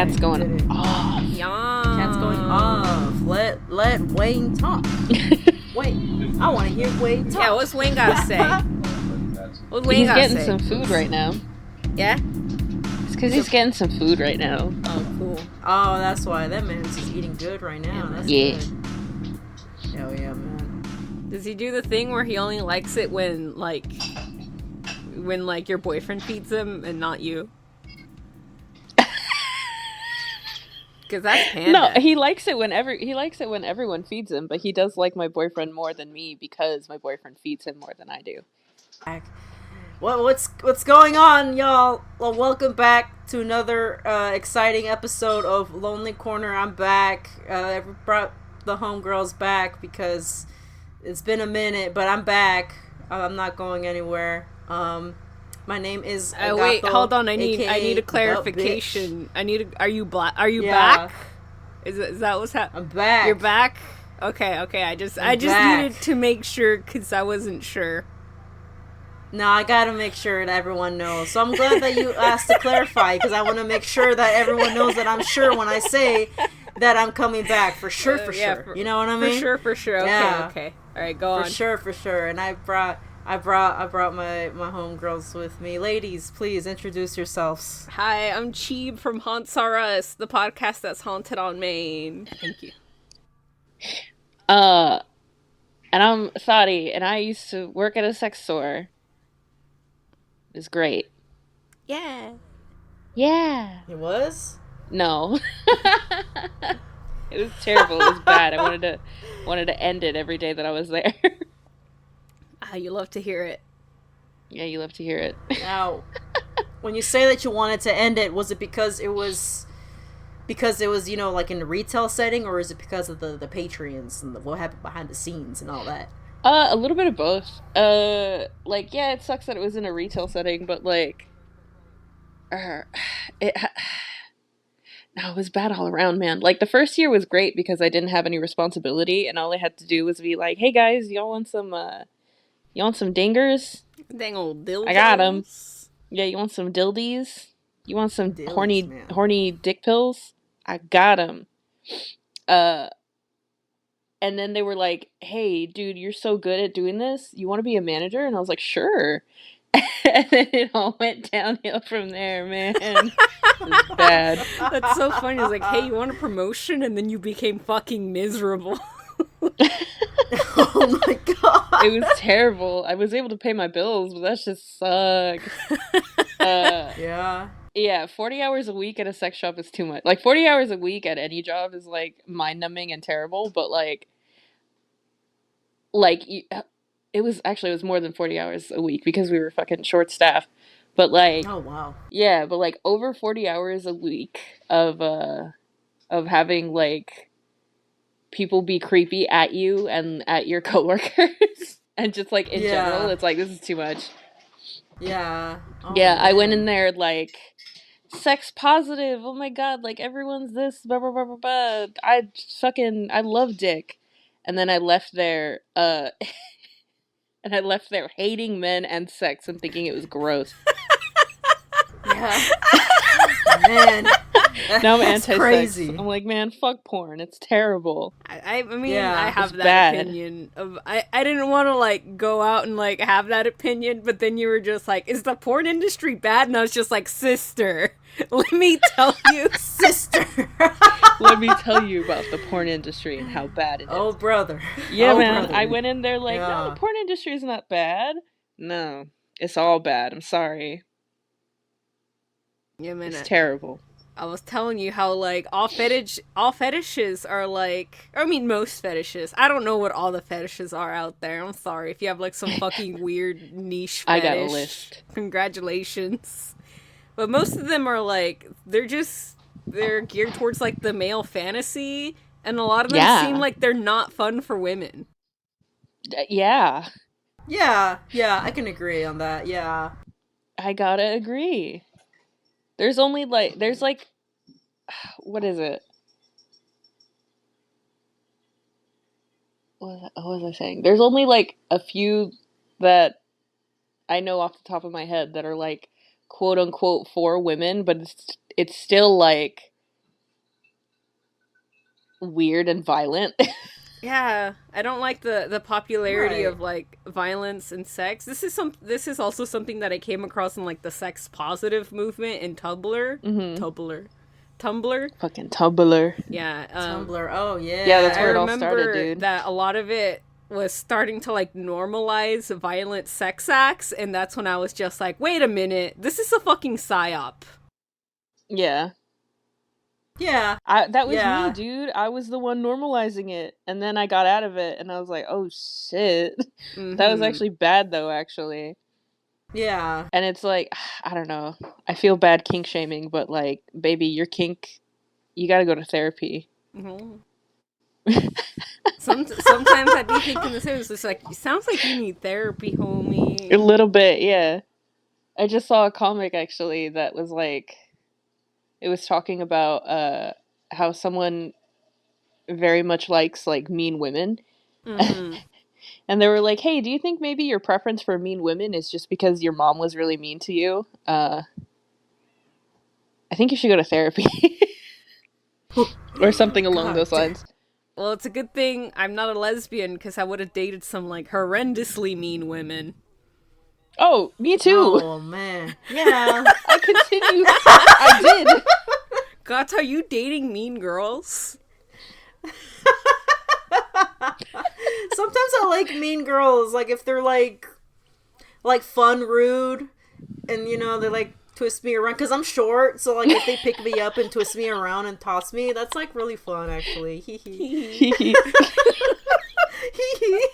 Cat's going off. Cat's going off. Let Wayne talk. Wayne, I want to hear Wayne talk. Yeah, what's Wayne gotta say? What's Wayne He's gotta getting say? some food right now. Yeah? It's because he's getting some food right now. Oh, cool. Oh, that's why. That man's just eating good right now. That's Yeah. good. Hell yeah, man. Does he do the thing where he only likes it when your boyfriend feeds him and not you? Because that's panda. No, he likes it when everyone feeds him, but he does like my boyfriend more than me because my boyfriend feeds him more than I do. What's going on, y'all? Well, welcome back to another exciting episode of Lonely Corner. I'm back. I brought the homegirls back because it's been a minute, but I'm back. I'm not going anywhere. My name is Agato, wait, hold on. I need AKA a clarification. Are you black? Are you Yeah. back? Is that what's happening? I'm back. You're back? Okay. I just back. needed to make sure because I wasn't sure. No, I gotta make sure that everyone knows. So I'm glad that you asked to clarify, because I want to make sure that everyone knows that I'm sure when I say that I'm coming back. For sure. You know what I mean? For sure. Okay, Yeah. okay. All right, go on. For sure. And I brought my homegirls with me. Ladies, please introduce yourselves. Hi, I'm Cheeb from Haunts R Us, the podcast that's haunted on Maine. Thank you. And I'm Thottie, and I used to work at a sex store. It was great. Yeah. Yeah. It was? No. It was terrible. It was bad. I wanted to end it every day that I was there. Ah, You love to hear it. Yeah, you love to hear it. Now, when you say that you wanted to end it, was it because it was, you know, like in the retail setting, or is it because of the Patreons and what happened behind the scenes and all that? A little bit of both. Yeah, it sucks that it was in a retail setting, but it was bad all around, man. Like, the first year was great because I didn't have any responsibility, and all I had to do was be like, "Hey guys, y'all want some dingers? Dang old dildos. I got them. Yeah, you want some dildies? You want some Dildies, horny dick pills? I got them." And then they were like, "Hey, dude, you're so good at doing this. You want to be a manager?" And I was like, "Sure." And then it all went downhill from there, man. It was bad. That's so funny. It's like, hey, you want a promotion? And then you became fucking miserable. Oh my god. It was terrible. I was able to pay my bills, but that just sucked. Yeah. Yeah, 40 hours a week at a sex shop is too much. Like, 40 hours a week at any job is, mind-numbing and terrible, but, it was more than 40 hours a week because we were fucking short-staffed. But, Oh wow. yeah, but, over 40 hours a week of having, people be creepy at you and at your coworkers and just, in general, it's this is too much. Yeah. Oh, Yeah, I went man. in there, sex positive, oh my god, everyone's this, blah, blah, blah, blah, blah. I love dick. And then I left there, hating men and sex and thinking it was gross. Yeah. Man. Now I'm That's anti-sex. crazy. I'm like, man, fuck porn. It's terrible. I mean, Yeah, I have it's that bad. opinion. I didn't want to, go out and, have that opinion, but then you were just like, is the porn industry bad? And I was just like, sister, let me tell you. Sister. Let me tell you about the porn industry and how bad it is. Oh, brother. Yeah, Oh, man. brother. I went in there Yeah. no, the porn industry is not bad. No, it's all bad. I'm sorry. Yeah, man. It's terrible. I was telling you how, all fetishes are, I mean, most fetishes. I don't know what all the fetishes are out there. I'm sorry if you have, some fucking weird niche fetish. I got a list. Congratulations. But most of them are, they're geared towards, the male fantasy, and a lot of them seem like they're not fun for women. Yeah. Yeah, I can agree on that. Yeah. I gotta agree. There's only, what is it? What was I saying? There's only, a few that I know off the top of my head that are, quote-unquote for women, but it's still, weird and violent. Yeah, I don't like the popularity Right. of like violence and sex. This is also something that I came across in like the sex positive movement in Tumblr. Mm-hmm. Tumblr. Fucking Tumblr. Yeah. Tumblr. Oh yeah. Yeah, that's I where it all started, remember dude. that a lot of it was starting to like normalize violent sex acts, and that's when I was just like, wait a minute, this is a fucking psyop. Yeah. Yeah. That was Yeah. me, dude. I was the one normalizing it, and then I got out of it, and I was like, "Oh shit." That was actually bad, though. Actually, Yeah. and it's like, I don't know. I feel bad kink shaming, but like, baby, your kink, you gotta go to therapy. Mm-hmm. Sometimes I'd be thinking the same. It's just like, it sounds like you need therapy, homie. A little bit, yeah. I just saw a comic actually that was like, it was talking about how someone very much likes like mean women. Mm-hmm. And they were like, "Hey, do you think maybe your preference for mean women is just because your mom was really mean to you? I think you should go to therapy." Or something along God those lines. Well, it's a good thing I'm not a lesbian, because I would have dated some like horrendously mean women. Oh, me too. Oh man. Yeah. I continue. I did. God, are you dating mean girls? Sometimes I like mean girls, like if they're like fun, rude, and you know they like twist me around because I'm short. So like if they pick me up and twist me around and toss me, that's like really fun actually. Hee hee. Hee hee.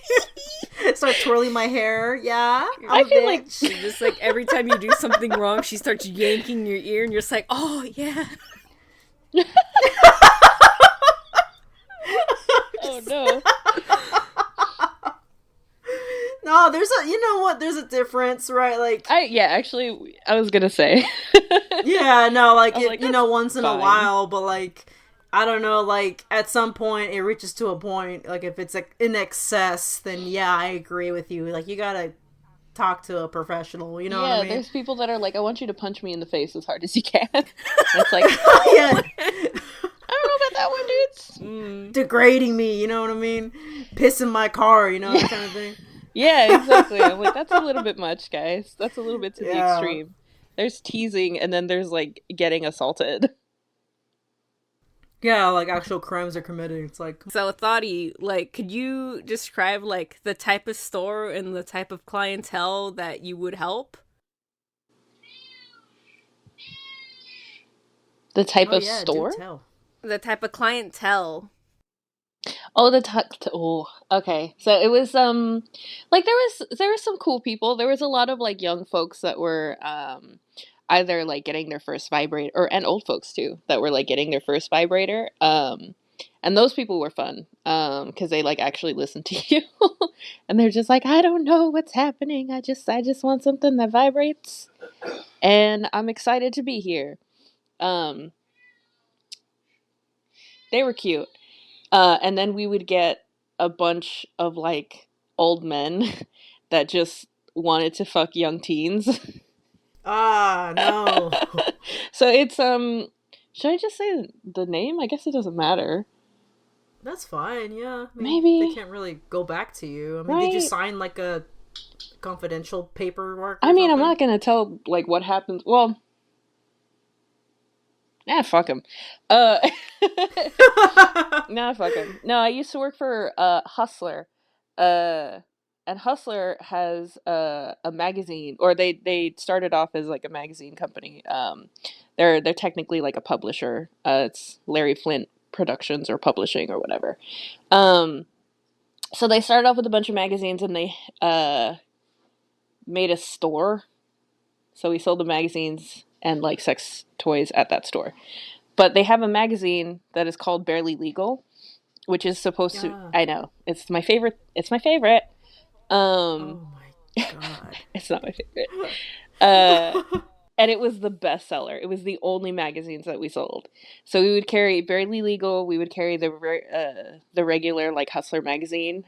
Start twirling my hair. Yeah. I feel like Just like every time you do something wrong, she starts yanking your ear, and you're just like, oh yeah. Oh no. No, there's a, you know what? There's a difference, right? Like, Actually, I was gonna say. yeah, no, like, I was like, you know, that's once in a fine. while, but like, I don't know, like, at some point, it reaches to a point, like, if it's like in excess, then yeah, I agree with you. Like, you gotta talk to a professional, you know what I mean? There's people that are like, "I want you to punch me in the face as hard as you can." And it's like, Yeah. I don't know about that one, dudes. Degrading me, you know what I mean? Pissing my car, you know, that kind of thing. Yeah, exactly. I'm like, that's a little bit much, guys. That's a little bit to the Yeah. extreme. There's teasing, and then there's like getting assaulted. Yeah, like actual crimes are committed. It's like, So, Thottie, like, could you describe like the type of store and the type of clientele that you would help? The type oh of yeah, store? do tell. The type of clientele. Oh, okay. So it was like there was some cool people. There was a lot of like young folks that were either like getting their first vibrator, or and old folks too that were like getting their first vibrator. And those people were fun because they like actually listen to you. And they're just like, "I don't know what's happening. I just want something that vibrates, and I'm excited to be here." Um they were cute. And then we would get a bunch of like old men that just wanted to fuck young teens. Ah, no. So it's should I just say the name? I guess it doesn't matter. That's fine, yeah. I mean, Maybe. they can't really go back to you. I mean, did you Right. sign like a confidential paperwork? I mean, I'm not gonna tell like what happens. Well, fuck him. Nah, fuck him. No, I used to work for Hustler. And Hustler has a magazine, or they started off as like a magazine company. They're technically like a publisher. It's Larry Flint Productions or Publishing or whatever. So they started off with a bunch of magazines, and they made a store. So we sold the magazines and like sex toys at that store. But they have a magazine that is called Barely Legal, which is supposed to. Yeah. I know, it's my favorite. It's my favorite. Oh my god. It's not my favorite. And it was the bestseller. It was the only magazines that we sold. So we would carry Barely Legal. We would carry the regular like Hustler magazine,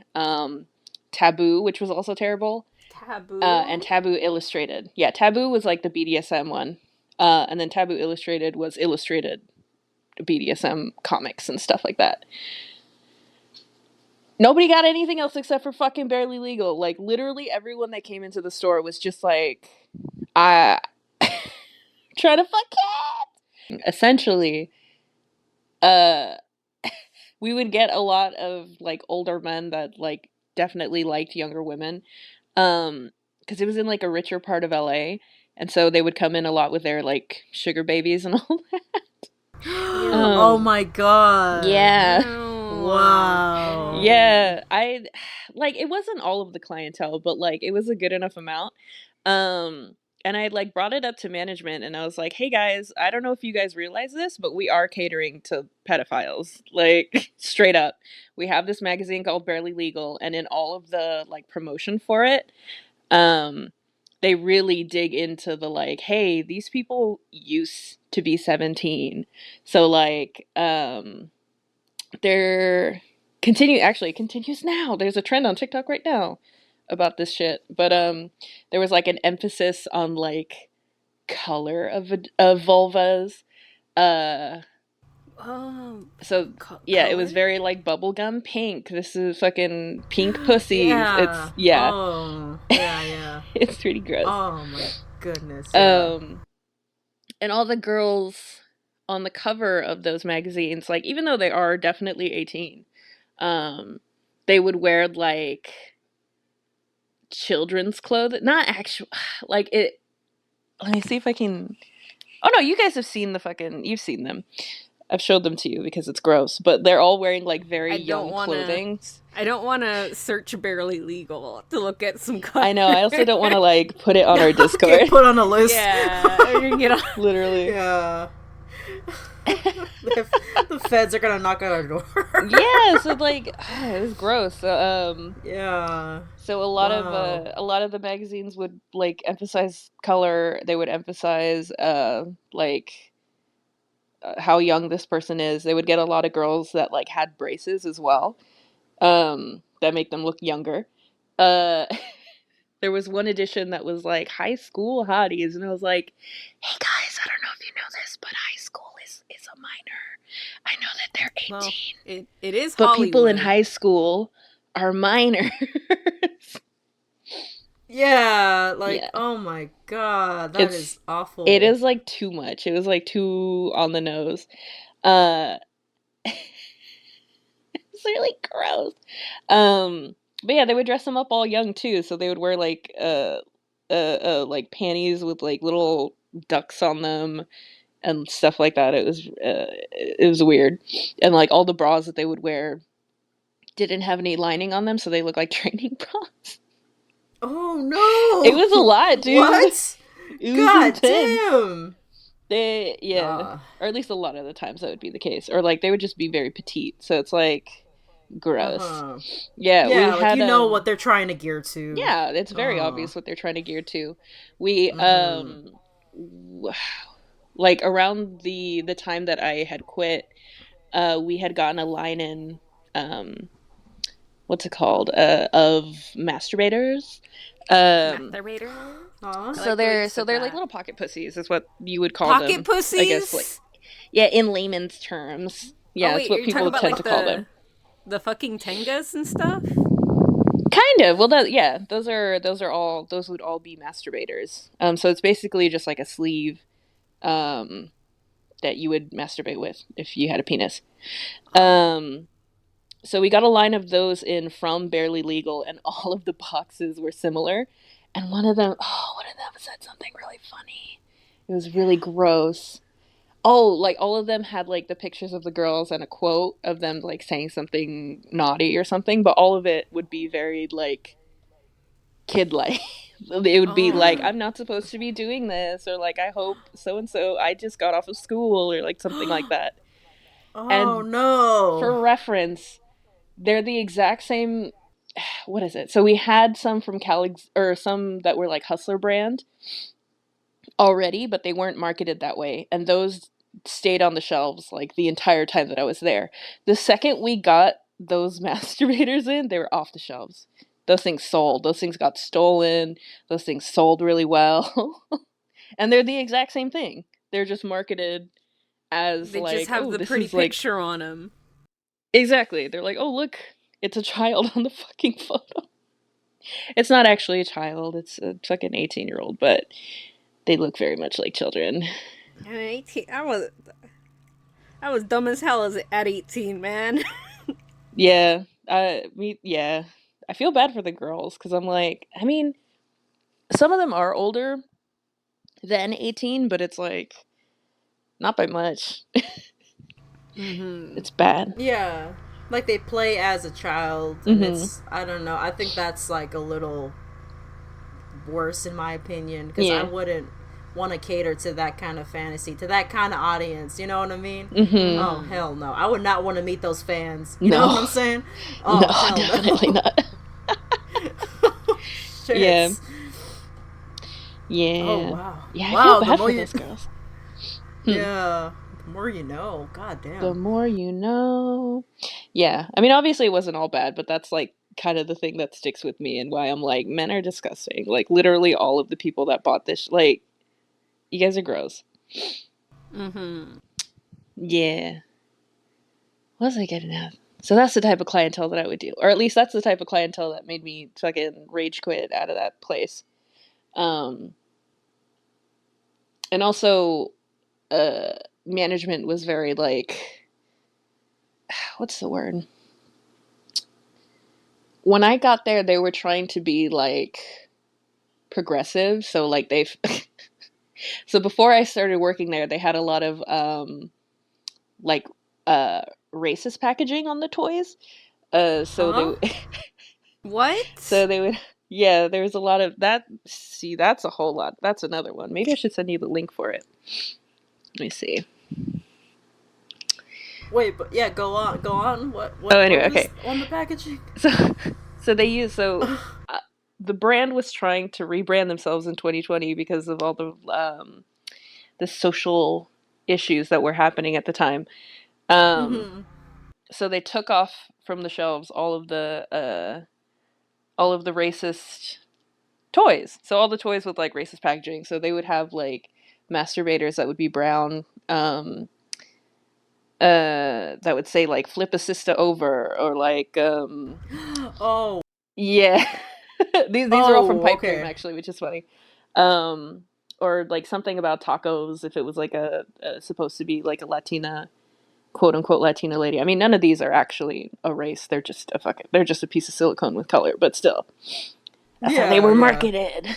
Taboo, which was also terrible, Taboo. and Taboo Illustrated. Yeah, Taboo was like the BDSM one, and then Taboo Illustrated was illustrated BDSM comics and stuff like that. Nobody got anything else except for fucking Barely Legal. Like, literally everyone that came into the store was just like, I trying to fuck cat. Essentially, we would get a lot of like older men that like definitely liked younger women, because it was in like a richer part of LA, and so they would come in a lot with their like sugar babies and all that. Oh my god. Yeah. Wow. Yeah, I like it wasn't all of the clientele, but like it was a good enough amount. And I like brought it up to management and I was like, "Hey guys, I don't know if you guys realize this, but we are catering to pedophiles." Like straight up. We have this magazine called Barely Legal, and in all of the like promotion for it, they really dig into the like, "Hey, these people used to be 17." So like they're continues now. There's a trend on TikTok right now about this shit. But there was like an emphasis on like color of vulvas. So yeah, it was very like bubblegum pink. This is fucking pink pussies. Yeah. It's yeah. Oh, yeah. It's pretty gross. Oh my goodness. Yeah. And all the girls on the cover of those magazines, like even though they are definitely 18, they would wear like children's clothing, not actual, like it. Let me see if I can. Oh no, you guys have seen you've seen them. I've showed them to you because it's gross, but they're all wearing like very young clothing. I don't want to search Barely Legal to look at some color. I know. I also don't want to like put it on our Discord. Get put on a list. Yeah, get on. Literally. Yeah. The feds are gonna knock on our door. Yeah, so like it was gross. So yeah. So a lot of the magazines would like emphasize color. They would emphasize how young this person is. They would get a lot of girls that like had braces as well, that make them look younger. There was one edition that was like high school hotties, and I was like, "Hey guys, I don't know if you know this, but high school is a minor. I know that they're 18. Well, it is, but Hollywood. People in high school are minors." Yeah, like, oh my god, that is awful. It is like too much. It was like too on the nose. It's really gross. But yeah, they would dress them up all young too. So they would wear like like panties with like little ducks on them and stuff like that. It was weird, and like all the bras that they would wear didn't have any lining on them, so they looked like training bras. Oh no! It was a lot, dude. What? It was God intense. damn! Or at least a lot of the times that would be the case. Or like they would just be very petite, so it's like gross. Yeah, we like had, you know what they're trying to gear to. Yeah, it's very obvious what they're trying to gear to. We like around the time that I had quit, we had gotten a line in what's it called? Of masturbators. Masturbators? So they're like little pocket pussies is what you would call pocket them. Pocket pussies? I guess like in layman's terms. Yeah, that's what people tend to call them. The fucking tengas and stuff? Kind of. Well, those would all be masturbators. So it's basically just like a sleeve that you would masturbate with if you had a penis. So we got a line of those in from Barely Legal, and all of the boxes were similar. And one of them said something really funny. It was really gross. Oh, like all of them had like the pictures of the girls and a quote of them like saying something naughty or something, but all of it would be very like kid-like. It would be like, "I'm not supposed to be doing this," or like, "I hope so-and-so, I just got off of school," or like something like that. No. For reference, they're the exact same. What is it? So we had some from or some that were like Hustler brand already, but they weren't marketed that way, and those stayed on the shelves like the entire time that I was there. The second we got those masturbators in, they were off the shelves. Those things sold. Those things got stolen. Those things sold really well. And they're the exact same thing. They're just marketed as They just like, have oh, the this pretty is like picture on them. exactly. They're like, oh, look, it's a child on the fucking photo. It's not actually a child. It's a fucking 18-year-old, but they look very much like children. I mean, 18. I was dumb as hell at 18, man. Yeah, yeah. I feel bad for the girls because I'm like, I mean, some of them are older than 18, but it's like not by much. Mm-hmm. It's bad. Yeah. Like they play as a child, and Mm-hmm. it's, I don't know, I think that's like a little worse in my opinion, because I Yeah. wouldn't want to cater to that kind of fantasy, to that kind of audience, you know what I mean? Mm-hmm. Oh, hell no. I would not want to meet those fans. You know what I'm No. saying? No, Oh, hell no. definitely not. Shit. Yeah. Oh, Yeah. wow. Yeah, I Wow, feel the bad more for you... those girls. Yeah. The more you know. God The damn. more you know. Yeah. I mean, obviously it wasn't all bad, but that's like kind of the thing that sticks with me and why I'm like, men are disgusting. Like literally all of the people that bought this, like, you guys are gross. Mm-hmm. Yeah. What was I getting at? So that's the type of clientele that I would deal, or at least that's the type of clientele that made me fucking rage quit out of that place. Um, and also, uh, management was very like, what's the word? When I got there, they were trying to be like progressive. So like they've, so before I started working there, they had a lot of like uh racist packaging on the toys. So Huh? they What? so they would yeah, there was a lot of that. See, that's a whole lot. That's another one. Maybe I should send you the link for it. Let me see. Wait, but yeah, go on. Go on. Oh, What anyway, was okay. on the packaging? So so they use uh, the brand was trying to rebrand themselves in 2020 because of all the social issues that were happening at the time. Um, Mm-hmm. so they took off from the shelves all of the racist toys. So all the toys with like racist packaging. So they would have like masturbators that would be brown, that would say like flip a sister over or like Oh. yeah. These are all from Oh, Pipe Dream okay. actually, which is funny. Um or like something about tacos if it was like a supposed to be like a Latina, quote unquote Latina lady. I mean, none of these are actually a race. They're just a piece of silicone with color, but still. That's how they Yeah, were yeah. marketed.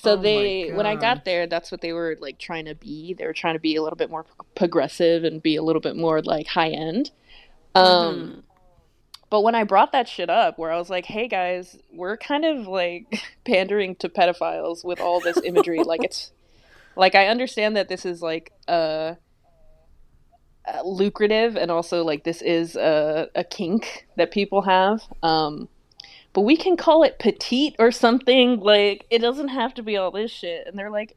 So Oh my they, when I god. got there, that's what they were like trying to be. They were trying to be a little bit more progressive and be a little bit more like high end. Um, Mm-hmm. but when I brought that shit up, where I was like, "Hey guys, we're kind of like pandering to pedophiles with all this imagery. Like it's like I understand that this is like lucrative, and also like this is a kink that people have. But we can call it petite or something. Like it doesn't have to be all this shit." And they're like,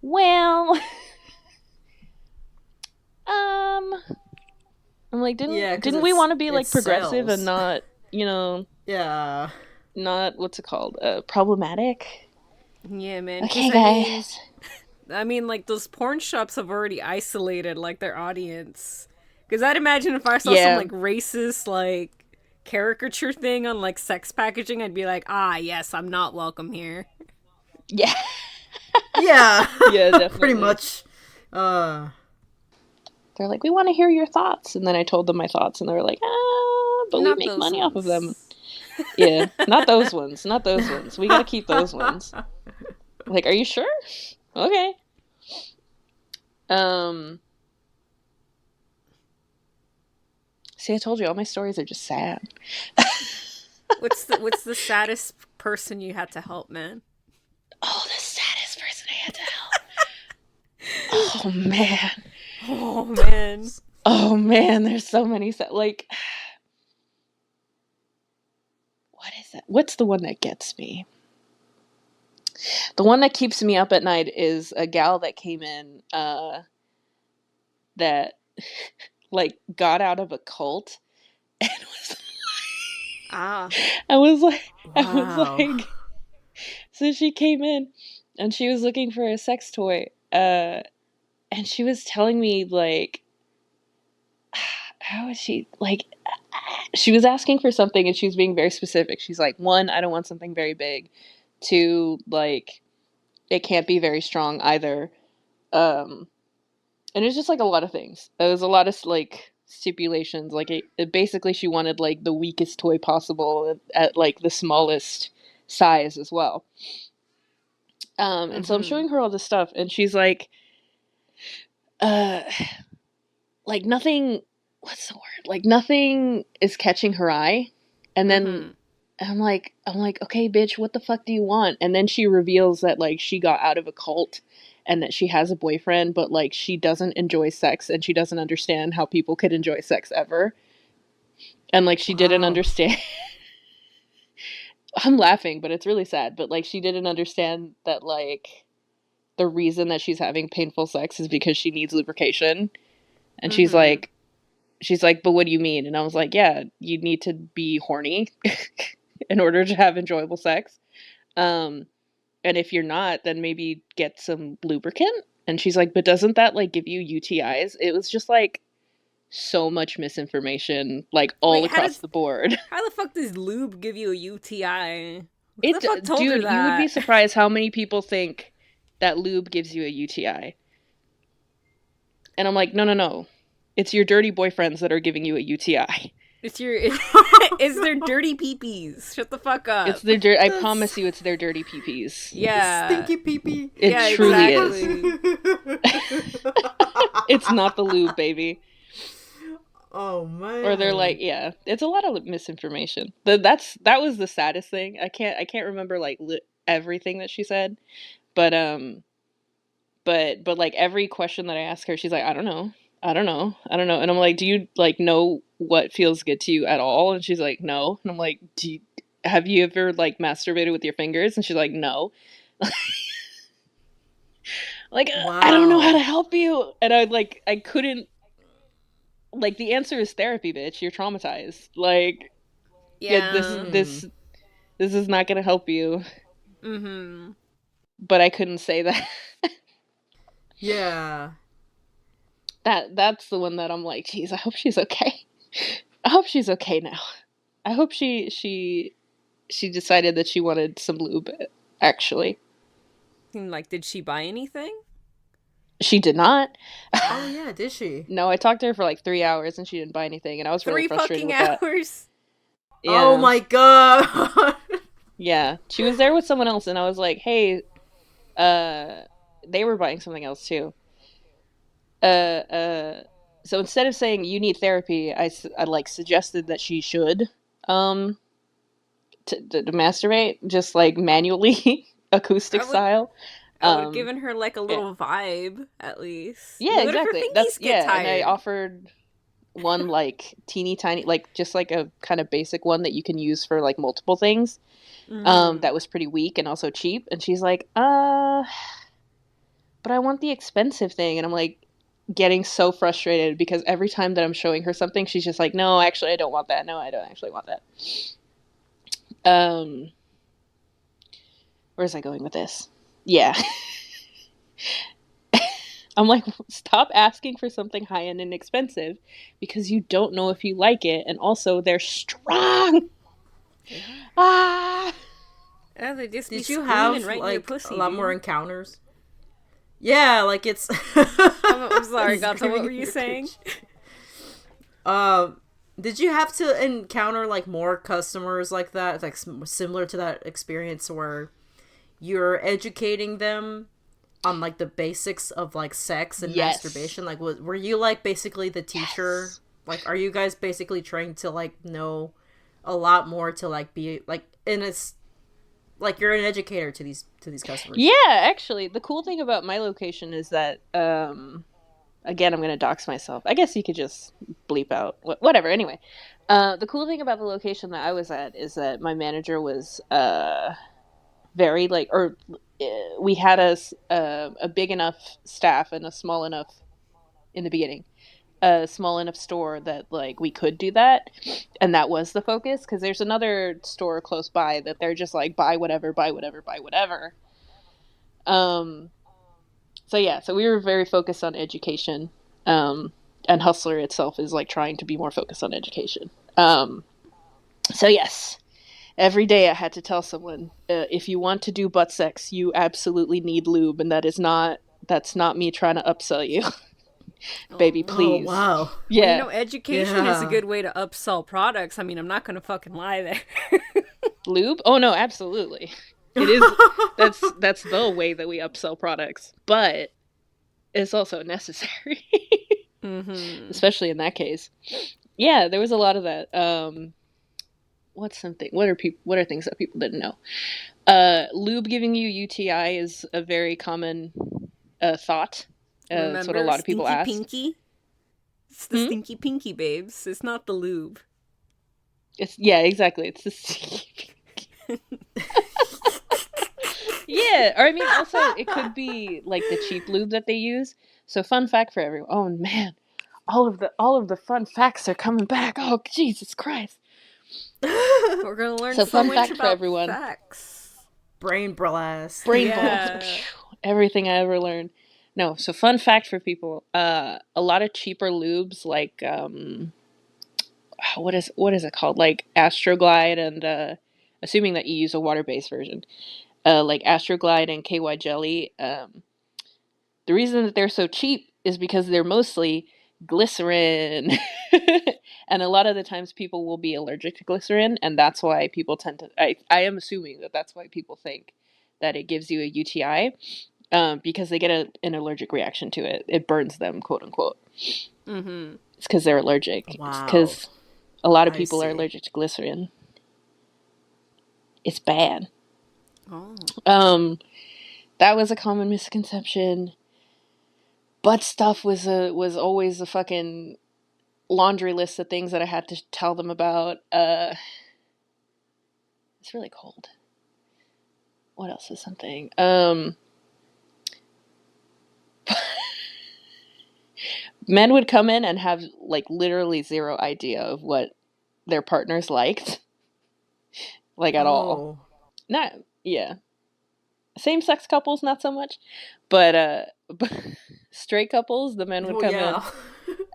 well, um, I'm like, Yeah, because didn't we want to be it like progressive and sells. not, you know, Yeah. not what's it called, problematic? Yeah, man. Because Okay, guys. I mean, like those porn shops have already isolated like their audience. Because I'd imagine if I saw some Yeah, like racist like caricature thing on like sex packaging, I'd be like, ah, yes, I'm not welcome here. yeah, Yeah. yeah, Pretty definitely. much. They're like, we want to hear your thoughts, and then I told them my thoughts, and they were like, but we Not make those money off of them. ones. Yeah, not those ones, not those ones. We gotta keep those ones. Like, are you sure? Okay. Um. See, I told you all my stories are just sad. What's the saddest person you had to help, man? Oh, the saddest person I had to help. Oh man. Oh man. Oh man, there's so many like what is it? What's the one that gets me? The one that keeps me up at night is a gal that came in that like got out of a cult and was Ah. I was Wow. like so she came in and she was looking for a sex toy. and she was telling me, like, how is she, like, she was asking for something and she was being very specific. She's like, 1, I don't want something very big. 2, like, it can't be very strong either. And it's just like a lot of things. There was a lot of like stipulations. Like it basically, she wanted like the weakest toy possible at like the smallest size as well. And so I'm showing her all this stuff, and she's uh, like nothing. What's the word? Like nothing is catching her eye, and then I'm like, okay, bitch, what the fuck do you want? And then she reveals that like she got out of a cult and that she has a boyfriend, but like she doesn't enjoy sex and she doesn't understand how people could enjoy sex ever. And like she didn't understand. I'm laughing, but it's really sad. But like she didn't understand that like the reason that she's having painful sex is because she needs lubrication. And she's like, but what do you mean? And I was like, yeah, you need to be horny in order to have enjoyable sex. And if you're not, then maybe get some lubricant. And she's like, but doesn't that like give you UTIs? It was just like so much misinformation, like all across the board. How the fuck does lube give you a UTI? Dude, you would be surprised how many people think that lube gives you a UTI. And I'm like, no. It's your dirty boyfriends that are giving you a UTI. It's their dirty peepees. Shut the fuck up. It's their dirty. I promise you, it's their dirty peepees. Yeah, stinky peepee. It truly is. It's not the lube, baby. Oh man. Or they're like, yeah, it's a lot of misinformation. That was the saddest thing. I can't remember like everything that she said, but like every question that I ask her, she's like, I don't know. And I'm like, do you like know what feels good to you at all? And she's like, no. And I'm like, have you ever like masturbated with your fingers? And she's like, no. Like, wow. I don't know how to help you. And I couldn't, like, the answer is therapy, bitch. You're traumatized. Like, yeah, this is not gonna help you. But I couldn't say that. Yeah. That's the one that I'm like, geez, I hope she's okay. I hope she's okay now. I hope she decided that she wanted some lube, actually. Like, did she buy anything? She did not. Oh yeah, did she? No, I talked to her for like 3 hours and she didn't buy anything, and I was really frustrated with that. 3 fucking hours? Yeah. Oh my god. Yeah. She was there with someone else, and I was like, hey, they were buying something else too. So instead of saying you need therapy, I like suggested that she should to masturbate, just like manually, acoustic style. I would have given her like a little vibe at least. Yeah, exactly. And I offered one like teeny tiny, like just like a kind of basic one that you can use for like multiple things. That was pretty weak and also cheap. And she's like, but I want the expensive thing. And I'm like, getting so frustrated because every time that I'm showing her something, she's just like, no, actually, I don't want that. No, I don't actually want that. Where's I going with this? Yeah. I'm like, stop asking for something high-end and expensive because you don't know if you like it, and also they're strong. Did you have like a lot more encounters? Yeah, like it's. I'm sorry, Gata. What were you saying? Did you have to encounter like more customers like that, like similar to that experience where you're educating them on like the basics of like sex and masturbation? Like, were you like basically the teacher? Yes. Like, are you guys basically trying to like know a lot more to like be like in it's. Like, you're an educator to these customers. Yeah, actually. The cool thing about my location is that, again, I'm going to dox myself. I guess you could just bleep out. Whatever, anyway. The cool thing about the location that I was at is that my manager was very, like, or we had a big enough staff and a small enough, in the beginning, a small enough store that like we could do that, and that was the focus, because there's another store close by that they're just like buy whatever. So So we were very focused on education, and Hustler itself is like trying to be more focused on education. So yes, every day I had to tell someone, if you want to do butt sex, you absolutely need lube, and that's not me trying to upsell you. Baby, please. Oh, wow. Yeah. Well, education is a good way to upsell products. I mean, I'm not gonna fucking lie there. Lube? Oh no, absolutely. It is. That's the way that we upsell products, but it's also necessary, especially in that case. Yeah, there was a lot of that. What are things that people didn't know? Lube giving you UTI is a very common thought. That's what a lot of people ask. Pinky? It's the stinky pinky, babes. It's not the lube. Exactly. It's the stinky pinky. Yeah, or I mean, also it could be like the cheap lube that they use. So, fun fact for everyone. Oh man, all of the fun facts are coming back. Oh Jesus Christ! We're gonna learn so fun much fact about for everyone. Facts. Brain blast. Everything I ever learned. No, so fun fact for people. A lot of cheaper lubes like what is it called? Like Astroglide and assuming that you use a water-based version. Like Astroglide and KY Jelly. The reason that they're so cheap is because they're mostly glycerin. And a lot of the times people will be allergic to glycerin, and that's why people tend to... I am assuming that that's why people think that it gives you a UTI, because they get an allergic reaction to it. It burns them, quote unquote. Mm-hmm. It's because they're allergic. Wow. It's because a lot of people are allergic to glycerin. It's bad. Oh. That was a common misconception. Butt stuff was always a fucking laundry list of things that I had to tell them about. It's really cold. What else is something? Men would come in and have like literally zero idea of what their partners liked. Like at all. Not same-sex couples, not so much, but straight couples, the men would come in,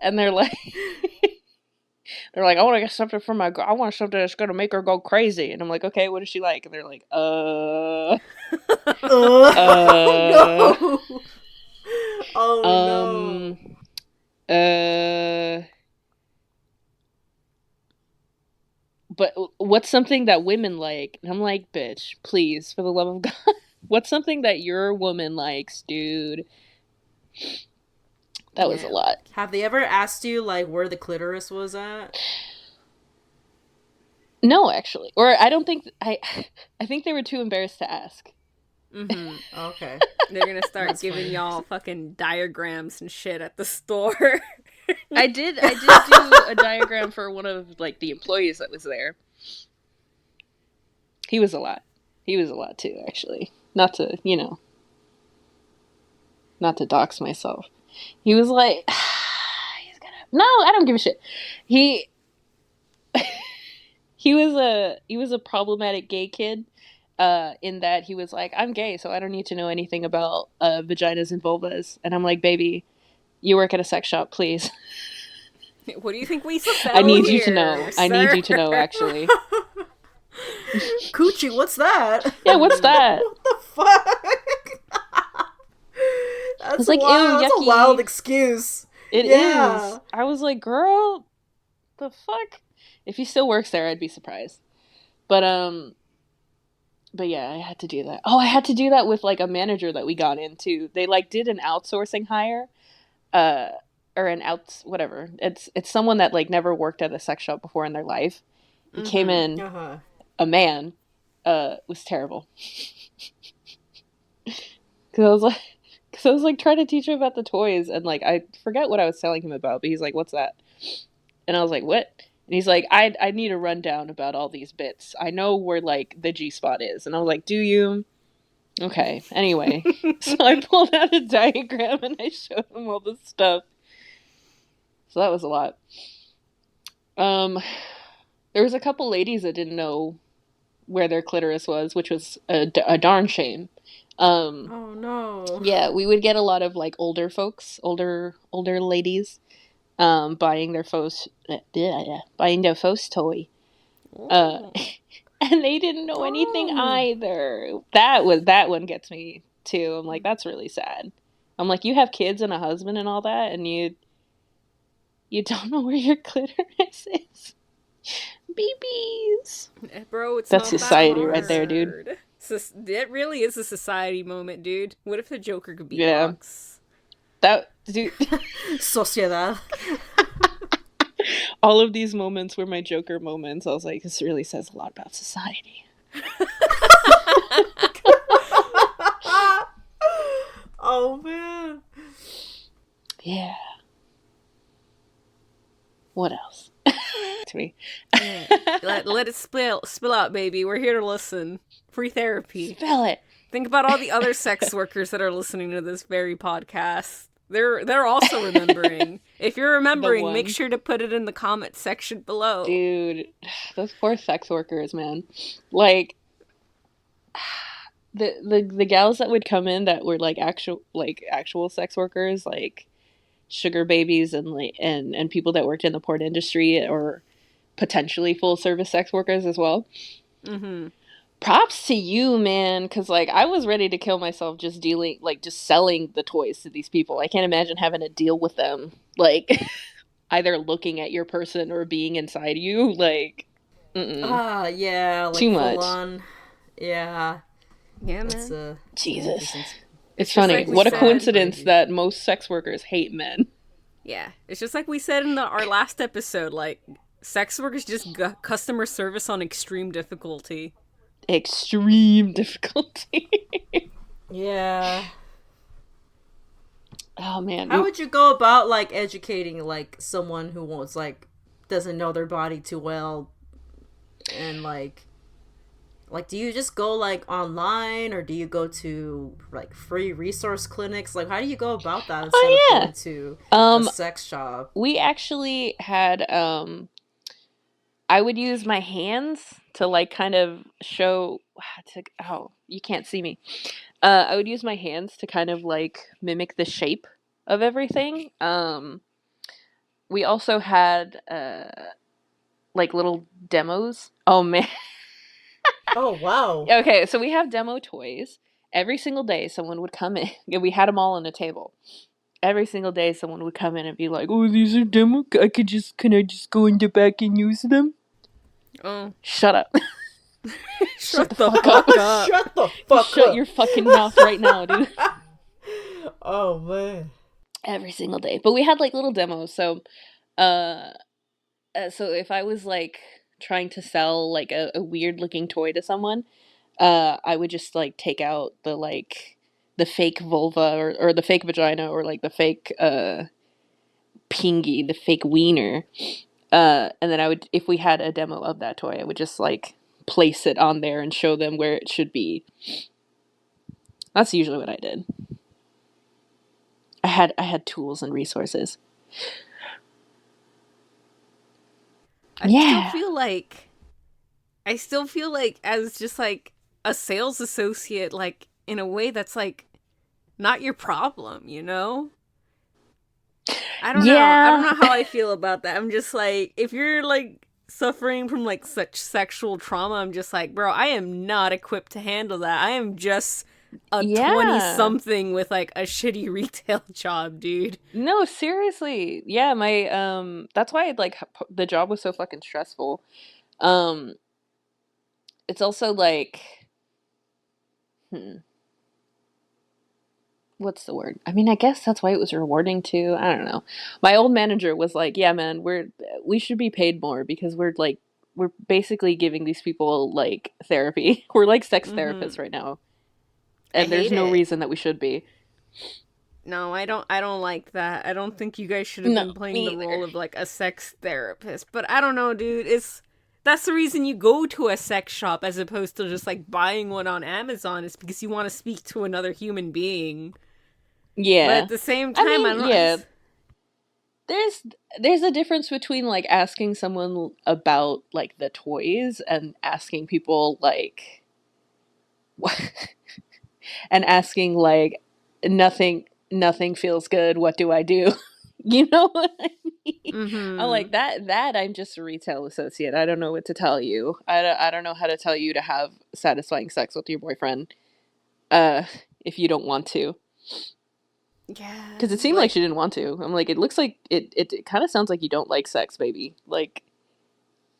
and they're like, I want to get something for my girl. I want something that's gonna make her go crazy. And I'm like, okay, what does she like? And they're like, no. But what's something that women like? And I'm like, bitch, please, for the love of God. What's something that your woman likes, dude? That was a lot. Have they ever asked you, like, where the clitoris was at? No, actually. Or I don't think... I think they were too embarrassed to ask. Mm-hmm. Okay. They're gonna start giving y'all fucking diagrams and shit at the store. I did do a diagram for one of, like, the employees that was there. He was a lot. He was a lot, too, actually. Not to dox myself. He was like, no, I don't give a shit. He was a problematic gay kid, in that he was like, I'm gay, so I don't need to know anything about vaginas and vulvas. And I'm like, baby, you work at a sex shop, please. What do you think we sell I need here, you to know. sir? I need you to know, actually. Coochie, what's that? Yeah, what's that? What the fuck? That's like, wild. ew, That's yucky. a wild excuse. It is. I was like, girl, the fuck? If he still works there, I'd be surprised. But yeah, I had to do that. Oh, I had to do that with like a manager that we got into. They like did an outsourcing hire, or whatever. It's someone that like never worked at a sex shop before in their life. He came in, a man, was terrible. Because I was like trying to teach him about the toys, and like I forget what I was telling him about, but he's like, "What's that?" And I was like, "What?" And he's like, I need a rundown about all these bits. I know where, like, the G-spot is. And I was like, do you? Okay. Anyway. So I pulled out a diagram and I showed him all this stuff. So that was a lot. There was a couple ladies that didn't know where their clitoris was, which was a darn shame. Oh no. Yeah, we would get a lot of like older folks, older ladies, buying their first toy. Uh, Oh. and they didn't know anything Oh. either. That one gets me too. I'm like, that's really sad. I'm like, you have kids and a husband and all that, and you don't know where your clitoris is. Babies. Bro, it's That's not that society right there, dude. hard. It really is a society moment, dude. What if the Joker could Yeah. beatbox? That dude. Sociedad. All of these moments were my Joker moments. I was like, this really says a lot about society. Oh man. Yeah. What else? To me. Let it spill out, baby. We're here to listen. Free therapy. Spell it. Think about all the other sex workers that are listening to this very podcast. They're also remembering. If you're remembering, make sure to put it in the comment section below. Dude, those poor sex workers, man. Like the gals that would come in that were like actual sex workers, like sugar babies and like and people that worked in the porn industry or potentially full service sex workers as well. Mm-hmm. Props to you, man, because like I was ready to kill myself just selling the toys to these people. I can't imagine having to deal with them like either looking at your person or being inside you. Like, Yeah, like too full much. On. Yeah. Yeah, It's man. Jesus. It's It's funny. like we What a said, coincidence crazy. that most sex workers hate men. Yeah, it's just like we said in our last episode. Like, sex workers just got customer service on extreme difficulty. Extreme difficulty. Yeah. Oh man. How would you go about like educating like someone who wants like doesn't know their body too well, and like do you just go like online, or do you go to like free resource clinics? Like how do you go about that instead of going to a sex shop? We actually had I would use my hands to like kind of show you can't see me. I would use my hands to kind of like mimic the shape of everything. We also had like little demos. Oh man. Oh wow. Okay, so we have demo toys. Every single day someone would come in. Yeah, we had them all on a table. Every single day someone would come in and be like, "Oh, these are demo. Can I just go in the back and use them?" Oh, Shut up. shut the fuck up. Shut the fuck Shut up. your fucking mouth right now, dude. Oh man. Every single day. But we had like little demos. So so if I was like trying to sell like a weird looking toy to someone, I would just like take out the fake vulva or the fake vagina or like the fake pingy, the fake wiener. And then I would, if we had a demo of that toy, I would just like place it on there and show them where it should be. That's usually what I did. I had tools and resources. I still feel like as just like a sales associate, like in a way that's like not your problem, you know? I don't know. I don't know how I feel about that. I'm just like, if you're like suffering from like such sexual trauma, I'm just like, bro, I am not equipped to handle that. I am just a 20-something with like a shitty retail job, dude. No, seriously. Yeah, my that's why like the job was so fucking stressful. It's also like what's the word? I mean, I guess that's why it was rewarding too. I don't know. My old manager was like, "Yeah, man, we should be paid more because we're basically giving these people like therapy. We're like sex therapists right now. And there's no reason that we should be." No, I don't like that. I don't think you guys should have been playing the role of like a sex therapist. But I don't know, dude. That's the reason you go to a sex shop as opposed to just like buying one on Amazon, is because you want to speak to another human being. Yeah. But at the same time, I don't know. Yeah. there's there's a difference between like asking someone about like the toys and asking people like and asking like nothing feels good, what do I do? You know what I mean? I'm Mm-hmm. like that I'm just a retail associate. I don't know what to tell you. I don't know how to tell you to have satisfying sex with your boyfriend uh if you don't want to. Yeah, Because it seemed like like, she didn't want to. I'm like, it looks like it kind of sounds like you don't like sex, baby. Like,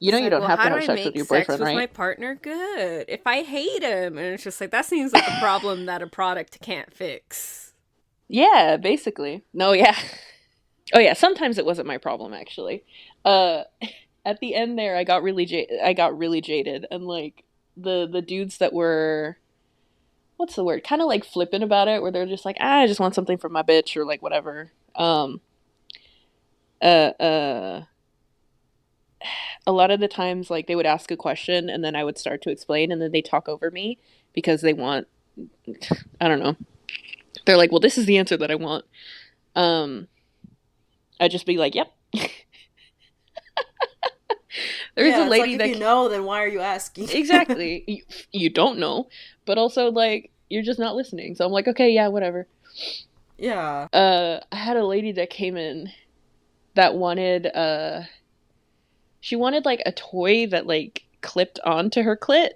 you know, it's you like, don't well, have how to do have I sex with make your sex boyfriend, with my right? partner good if I hate him? And it's just like, that seems like a problem that a product can't fix. Yeah, basically. No, yeah. Oh yeah, sometimes it wasn't my problem actually. Uh at the end there I got really jaded and like the dudes that were what's the word? Kind of like flippant about it where they're just like, "Ah, I just want something from my bitch" or like whatever. Uh uh a lot of the times like they would ask a question and then I would start to explain and then they talk over me because they want I don't know. They're like, "Well, this is the answer that I want." Um I'd just be like, "Yep." There's a Yeah, it's like lady if that you know, then why are you asking? exactly. You don't know, but also like you're just not listening. So I'm like, okay, yeah, whatever. Yeah. I had a lady that came in that wanted she wanted like a toy that like clipped onto her clit.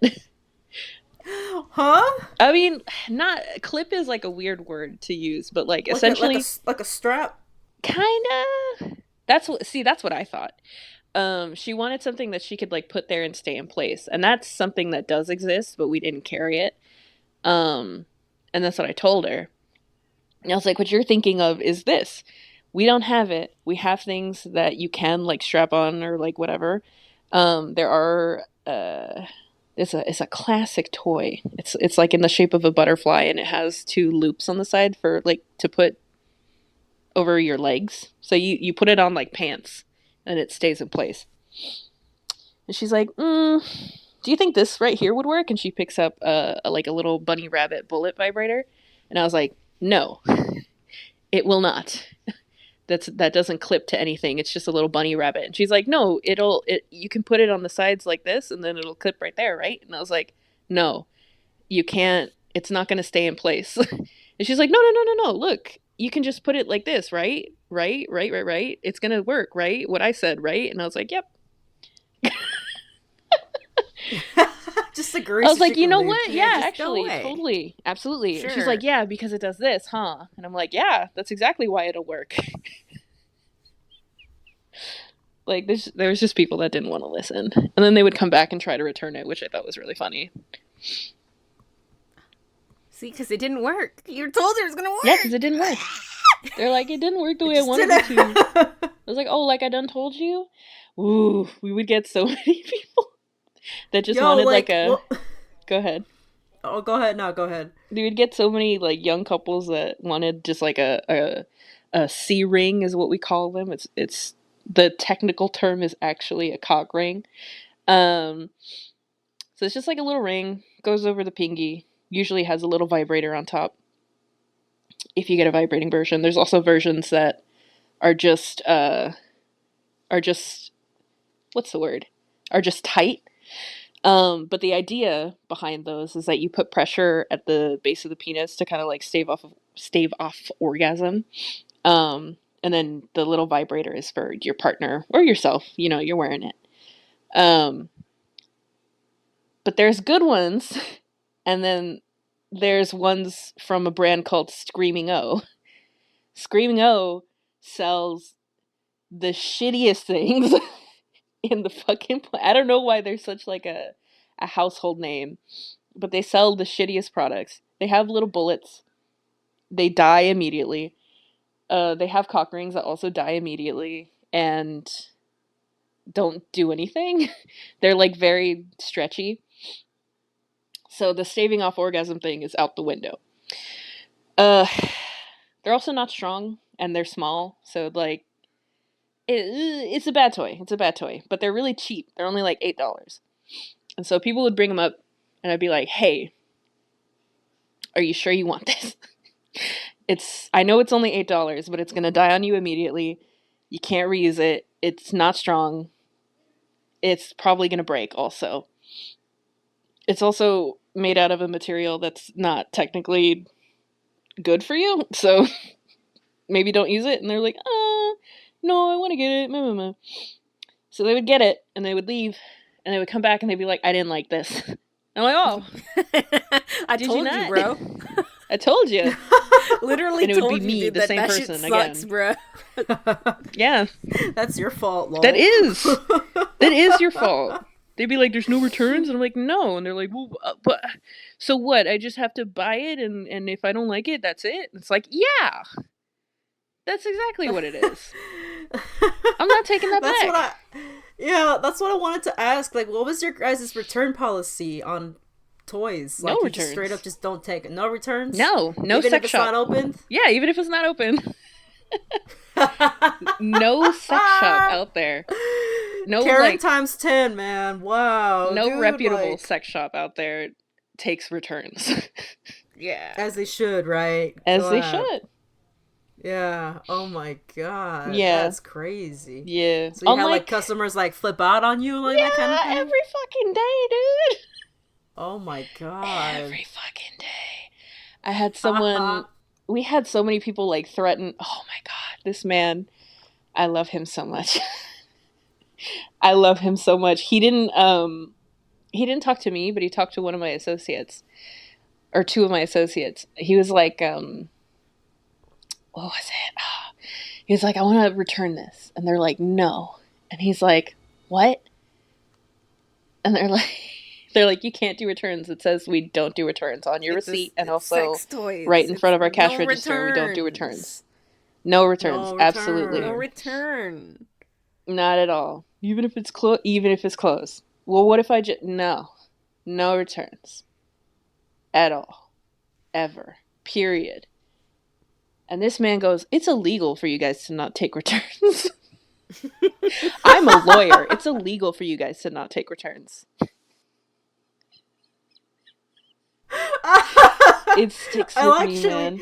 Huh? I mean, not clip is like a weird word to use, but like essentially Like a strap? kind of that's what see, that's what I thought. She wanted something that she could like put there and stay in place. And that's something that does exist, but we didn't carry it. Um and that's what I told her. And I was like, what you're thinking of is this. We don't have it. We have things that you can like strap on or like whatever. There are it's a classic toy. It's like in the shape of a butterfly and it has two loops on the side for like to put over your legs. So you put it on like pants and it stays in place. And she's like, do you think this right here would work? And she picks up like a little bunny rabbit bullet vibrator. And I was like, no, it will not. That doesn't clip to anything. It's just a little bunny rabbit. And she's like, no, you can put it on the sides like this and then it'll clip right there, right? And I was like, no, you can't. It's not going to stay in place. And she's like, no, no, no, no, no. Look, you can just put it like this, right? Right, right, right, right. It's going to work, right? What I said, right? And I was like, yep. Just I agree was so like, she you can know leave. what? Yeah, Yeah, just go actually, away. totally, absolutely. And she's Sure. like, yeah, because it does this, huh? And I'm like, yeah, that's exactly why it'll work. Like, there was just people that didn't want to listen, and then they would come back and try to return it, which I thought was really funny. See, because it didn't work. You told her it was gonna Yeah, work. because it didn't work. They're like, it didn't work the It way I just wanted it to. didn't. I was like, oh, like I done told you. Ooh, we would get so many people that just Yo, wanted like like, a. well, Go ahead. oh, go ahead. No, go ahead. We would get so many like young couples that wanted just like a C ring is what we call them. It's the technical term is actually a cock ring. Um, so it's just like a little ring goes over the pinky. Usually has a little vibrator on top. If you get a vibrating version, there's also versions that are just what's the word? Are just tight. But the idea behind those is that you put pressure at the base of the penis to kind of like stave off orgasm. And then the little vibrator is for your partner or yourself. You know, you're wearing it. Um, but there's good ones, and then there's ones from a brand called Screaming O. Screaming O sells the shittiest things in the fucking I don't know why they're such like a household name, but they sell the shittiest products. They have little bullets. They die immediately. They have cock rings that also die immediately and don't do anything. They're like very stretchy. So the staving off orgasm thing is out the window. Uh, they're also not strong and they're small. So like, it's a bad toy. It's a bad toy, but they're really cheap. They're only like $8. And so people would bring them up and I'd be like, hey, are you sure you want this? I know it's only $8, but it's going to die on you immediately. You can't reuse it. It's not strong. It's probably going to break also. It's also made out of a material that's not technically good for you. So maybe don't use it. And they're like, no, I want to get it. So they would get it and they would leave and they would come back and they'd be like, I didn't like this. I'm like, oh. I told you, bro. I told you. Literally and it would told be me, you the that same that person shit sucks, again. Bro. Yeah. That's your fault, lol. That is. That is your fault. They'd be like, there's no returns? And I'm like, no. And they're like, well, but so what? I just have to buy it and if I don't like it, that's it? And it's like, yeah. That's exactly what it is. I'm not taking that back. That's what I wanted to ask. Like, what was your guys' return policy on toys? Like, no you returns. Just straight up just don't take it. No returns? No even sex if it's shop. not open? Yeah, even if it's not open. No sex shop out there. No, Karen times 10, man. Wow. No dude, reputable sex shop out there takes returns. Yeah. As they should, right? As they should. Yeah. Oh my god. Yeah. That's crazy. Yeah. So you had like customers like flip out on you, like that kind of thing? Every fucking day, dude. Oh my god. Every fucking day. I had someone we had so many people like threaten, oh my god, this man, I love him so much. I love him so much. He didn't talk to me, but he talked to one of my associates. Or two of my associates. He was like, what was it? He was like, I want to return this. And they're like, no. And he's like, what? And they're like, you can't do returns. It says we don't do returns on your receipt. And also right in front of our cash register, we don't do returns. No returns. Absolutely. No return. Not at all. Even if it's closed. Well, what if I just... No returns. At all. Ever. Period. And this man goes, it's illegal for you guys to not take returns. I'm a lawyer. It's illegal for you guys to not take returns. It sticks with me, man.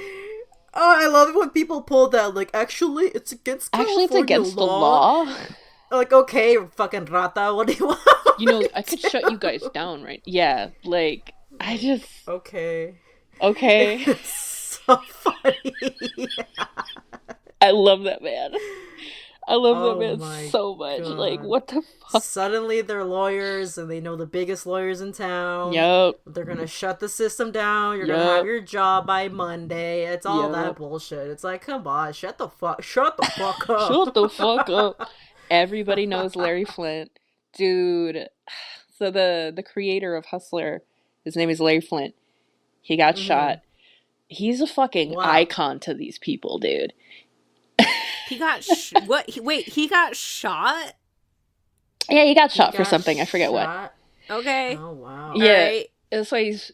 Oh, I love it when people pull that. Like, actually, it's against California it's against the law. Like, okay, fucking rata, what do you want? You know, I could shut you guys down, right? Yeah, like, I just... Okay. It's so funny. I love that man. I love that man so much. God. Like, what the fuck? Suddenly they're lawyers and they know the biggest lawyers in town. Yep. They're gonna shut the system down. You're gonna have your job by Monday. It's all that bullshit. It's like, come on, shut the fuck up. Shut the fuck up. Everybody knows Larry Flynt. Dude. So the creator of Hustler, his name is Larry Flynt. He got shot. He's a fucking icon to these people, dude. He got what? Wait, he got shot? Yeah, he got shot for something. I forget what. Okay. Oh wow. Yeah. Right. That's why he's.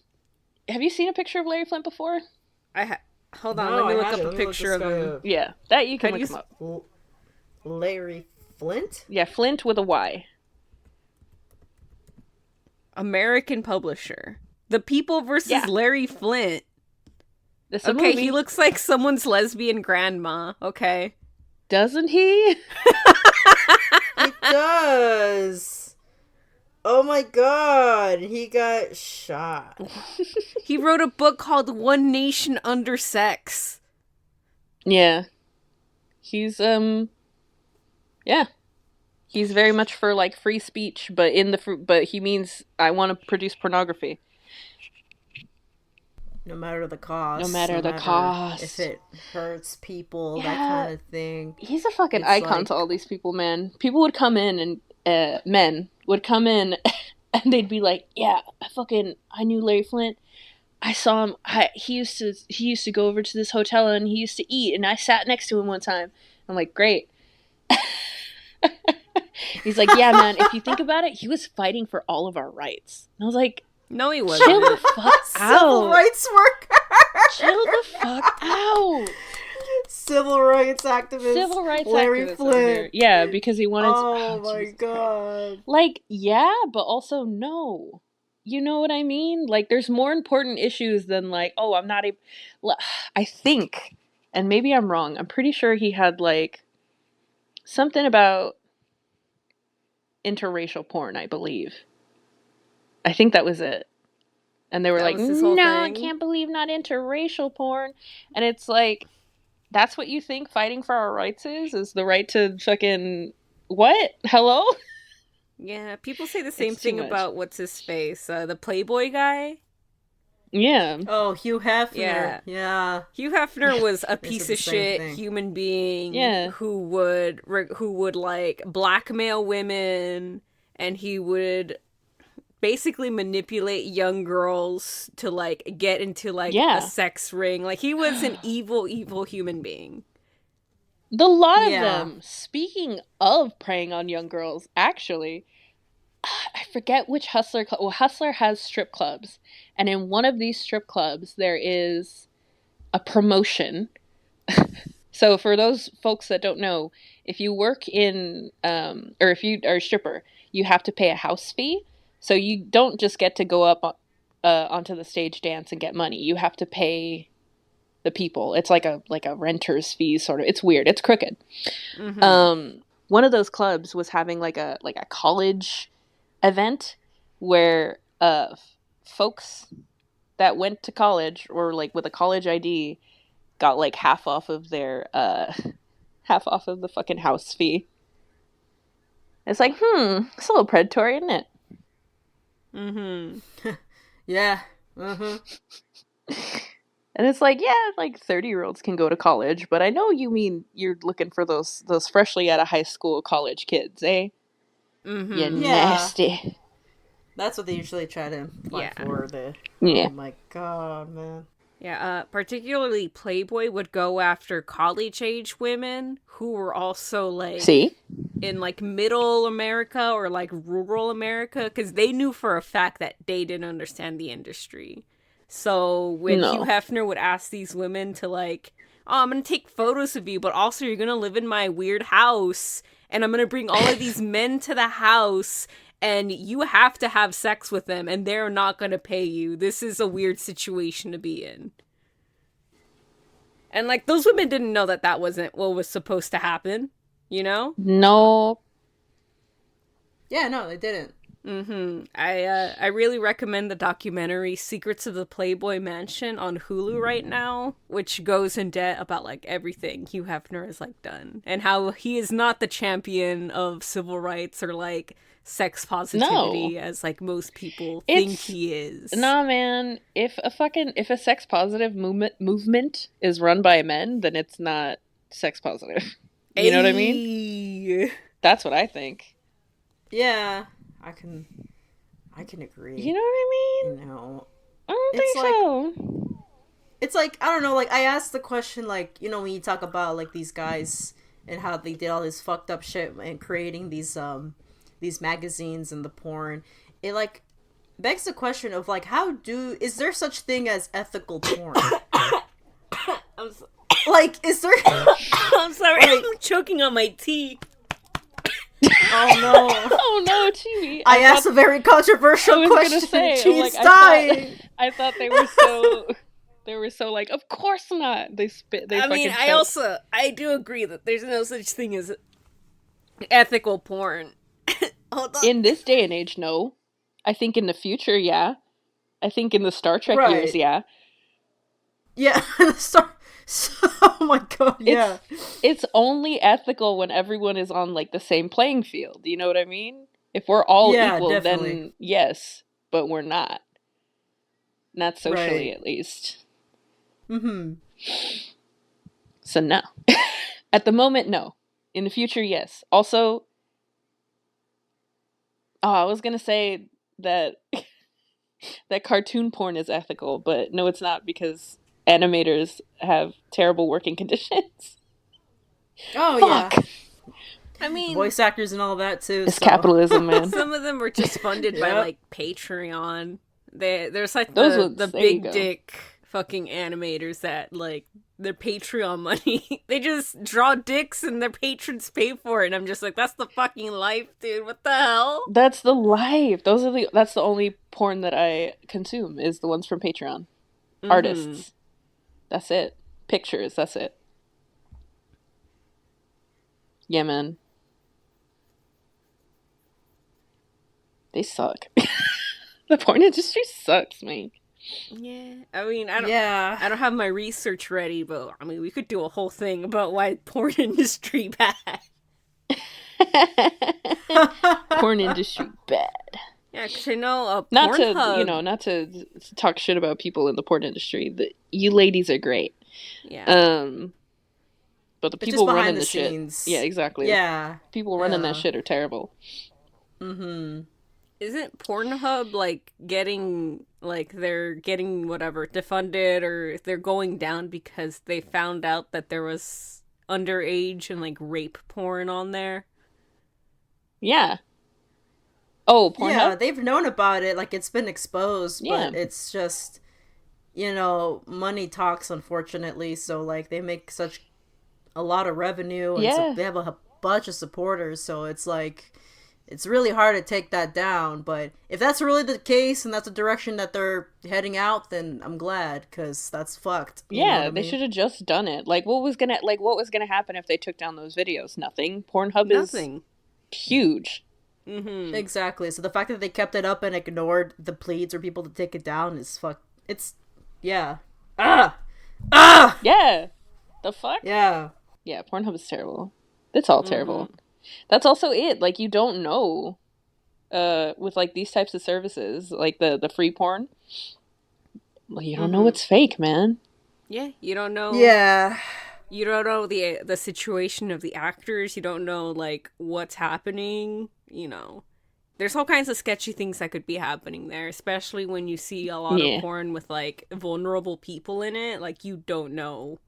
Have you seen a picture of Larry Flynt before? Hold on. Let me look up a picture of him. Yeah, that you can look him up. Larry Flynt? Yeah, Flint with a Y. American publisher. The People versus Larry Flynt. Okay, he looks like someone's lesbian grandma. Okay. Doesn't he? He does. Oh my god, he got shot. He wrote a book called One Nation Under Sex. Yeah. He's He's very much for like free speech, but but he means I want to produce pornography. No matter the cost. No matter the cost. If it hurts people, that kind of thing. He's a fucking icon to all these people, man. People would come in and men would come in and they'd be like, yeah, I knew Larry Flynt. I saw him. He used to go over to this hotel and he used to eat and I sat next to him one time. I'm like, great. He's like, yeah, man, if you think about it, he was fighting for all of our rights. And I was like, no, he wasn't. Chill the fuck out. Civil rights worker. Chill the fuck out. Civil rights activist. Larry Flynt. Yeah, because he wanted to... Oh my god. Like, yeah, but also no. You know what I mean? Like, there's more important issues than like, oh, I'm not I think, and maybe I'm wrong, I'm pretty sure he had like something about interracial porn, I believe. I think that was it. And they were That like, was his whole no, I thing? can't believe not interracial porn. And it's like, that's what you think fighting for our rights is the right to fucking, what? Hello? Yeah, people say the same It's too thing much. about what's his face, the Playboy guy. Yeah. Oh, Hugh Hefner. Yeah. Yeah. Hugh Hefner was a They piece said the of same shit thing. human being Yeah. who would like blackmail women, and he would basically manipulate young girls to like get into like Yeah. a sex ring. Like he was an evil human being. The lot of Yeah. them, speaking of preying on young girls, actually, I forget which Hustler club. Well, Hustler has strip clubs. And in one of these strip clubs, there is a promotion. So for those folks that don't know, if you work in, or if you are a stripper, you have to pay a house fee. So you don't just get to go up onto the stage, dance, and get money. You have to pay the people. It's like a renter's fee sort of. It's weird. It's crooked. Mm-hmm. One of those clubs was having like a college event where folks that went to college or like with a college ID got like half off of their half off of the fucking house fee. It's like, it's a little predatory, isn't it? Mm-hmm. Yeah. Mm-hmm. And it's like, yeah, like 30-year-olds can go to college, but I know you mean you're looking for those freshly out of high school college kids, eh? Mm-hmm. You Yeah. nasty. That's what they usually try to apply for. Yeah. Oh my god, man. Yeah, particularly Playboy would go after college-age women who were also, like, See? in, like, middle America or, like, rural America, because they knew for a fact that they didn't understand the industry. So when No. Hugh Hefner would ask these women to, like, oh, I'm gonna take photos of you, but also you're gonna live in my weird house, and I'm gonna bring all of these men to the house, and you have to have sex with them, and they're not gonna pay you. This is a weird situation to be in. And, like, those women didn't know that that wasn't what was supposed to happen, you know? No. Yeah, no, they didn't. Mm-hmm. I really recommend the documentary Secrets of the Playboy Mansion on Hulu right now, which goes in depth about, like, everything Hugh Hefner has, like, done. And how he is not the champion of civil rights or, like, sex positivity as, like, most people think he is. Nah, man. If a sex positive movement is run by men, then it's not sex positive. You know what I mean? That's what I think. Yeah, I can agree. You know what I mean? You know, I don't it's think like, so. it's like, I don't know, like, I asked the question, like, you know, when you talk about, like, these guys and how they did all this fucked up shit and creating these magazines and the porn, it, like, begs the question of, like, is there such thing as ethical porn? Like, is there... I'm sorry, I'm choking on my tea. Oh no! Oh no, Cheeb! I asked a very controversial question. She's dying. I thought they were so like, of course not. They spit. They. I mean, I do agree that there's no such thing as ethical porn. Hold on. In this day and age, no. I think in the future, yeah. I think in the Star Trek years, yeah. Yeah, oh my god, yeah. It's only ethical when everyone is on, like, the same playing field. You know what I mean? If we're all equal, definitely. Then yes, but we're not. Not socially, at least. Mm-hmm. So no. At the moment, no. In the future, yes. Also, I was gonna say that that cartoon porn is ethical, but no, it's not, because animators have terrible working conditions. Oh, fuck. Yeah. I mean, voice actors and all that too. It's capitalism, man. Some of them were just funded by, like, Patreon. There's like Those the big dick fucking animators that, like, their Patreon money, they just draw dicks and their patrons pay for it. And I'm just like, that's the fucking life, dude. What the hell? That's the life. That's the only porn that I consume, is the ones from Patreon. Mm-hmm. Artists. That's it. Pictures. That's it. Yeah, man. They suck. The porn industry sucks, man. Yeah, I mean, Yeah. I don't have my research ready, but I mean, we could do a whole thing about why porn industry bad. Porn industry bad. Yeah, because I know Not Pornhub. not to talk shit about people in the porn industry. You ladies are great. Yeah. But the But just people running behind the the shit. scenes. Yeah, exactly. Yeah. People running that Yeah. shit are terrible. Mm-hmm. Isn't Pornhub like they're getting whatever defunded, or they're going down because they found out that there was underage and like rape porn on there? Yeah. Oh, Pornhub? Yeah, they've known about it, like it's been exposed, Yeah. but it's just, money talks, unfortunately. So like they make such a lot of revenue, and so Yeah. they have a bunch of supporters. So it's like it's really hard to take that down. But if that's really the case and that's the direction that they're heading out, then I'm glad, because that's fucked. You know Yeah, what I they mean? should have just done it. Like what was gonna happen if they took down those videos? Nothing. Pornhub Nothing. is huge. Mm-hmm. Exactly. So the fact that they kept it up and ignored the pleas for people to take it down is fuck. It's yeah. Ah. Yeah. The fuck? Yeah. Yeah, Pornhub is terrible. It's all terrible. That's also it. Like you don't know with like these types of services, like the free porn. Well, you don't know what's fake, man. Yeah, you don't know. Yeah. You don't know the situation of the actors. You don't know like what's happening. There's all kinds of sketchy things that could be happening there, especially when you see a lot of porn with like vulnerable people in it. Like you don't know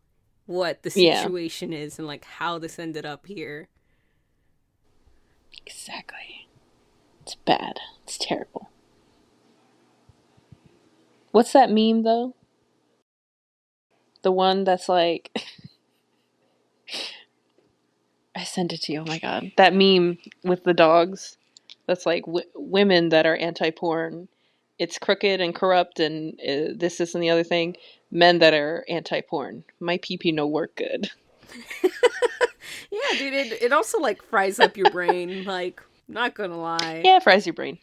what the situation is and like how this ended up here. Exactly. It's bad. It's terrible. What's that meme though? The one that's like I sent it to you. Oh my god. That meme with the dogs. That's like women that are anti-porn. It's crooked and corrupt and this and the other thing. Men that are anti-porn. My pee-pee no work good. Yeah, dude, it also like fries up your brain, like, not gonna lie. Yeah, it fries your brain.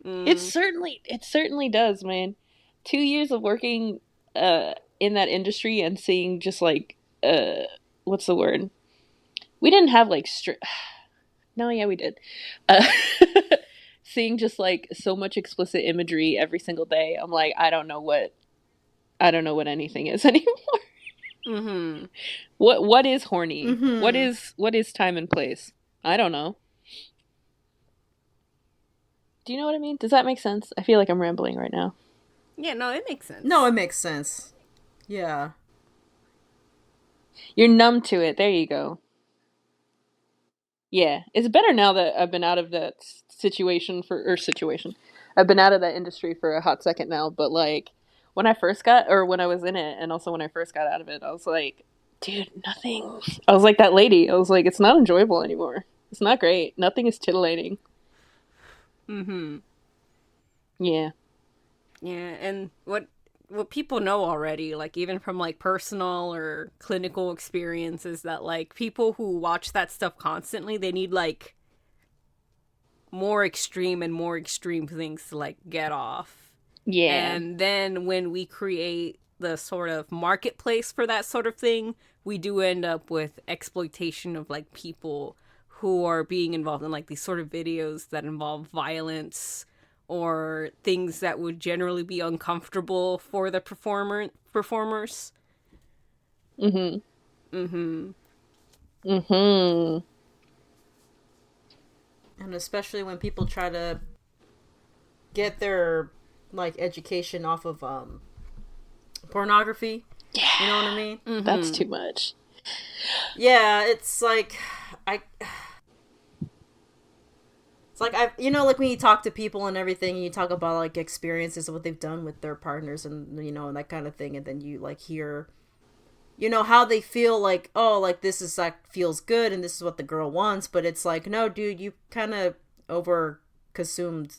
It certainly does, man. 2 years of working in that industry and seeing just like what's the word? We didn't have like no, yeah, we did. Seeing just like so much explicit imagery every single day. I'm like, I don't know what anything is anymore. What is horny? What is time and place? I don't know. Do you know what I mean? Does that make sense? I feel like I'm rambling right now. Yeah, no, it makes sense. No, it makes sense. Yeah. You're numb to it. There you go. Yeah, it's better now that I've been out of that situation. I've been out of that industry for a hot second now, but like when I was in it and also when I first got out of it, I was like, dude, nothing. I was like that lady. I was like, it's not enjoyable anymore. It's not great. Nothing is titillating. Yeah. Yeah, and what people know already, like even from like personal or clinical experiences, that like people who watch that stuff constantly, they need like more extreme things to like get off. Yeah. And then when we create the sort of marketplace for that sort of thing, we do end up with exploitation of like people who are being involved in like these sort of videos that involve violence or things that would generally be uncomfortable for the performers. And especially when people try to get their like education off of pornography. Yeah. You know what I mean? That's too much. Yeah, it's like it's like like when you talk to people and everything, and you talk about like experiences of what they've done with their partners and and that kind of thing, and then you like hear how they feel, like, oh, like this is like feels good and this is what the girl wants, but it's like, no, dude, you kind of over consumed.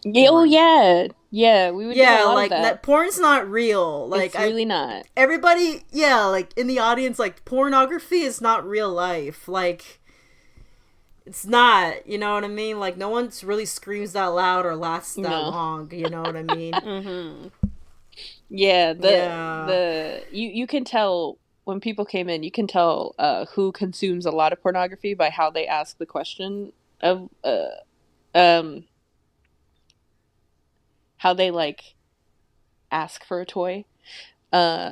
Yeah, oh yeah. Yeah, we would do a lot like of that. Porn's not real. Like it's really not. Everybody, like in the audience, like pornography is not real life. Like It's not, you know what I mean? Like, no one really screams that loud or lasts that No. long, you know what I mean? Mm-hmm. Yeah, Yeah. you can tell when people came in, you can tell who consumes a lot of pornography by how they ask the question of um how they like ask for a toy. Uh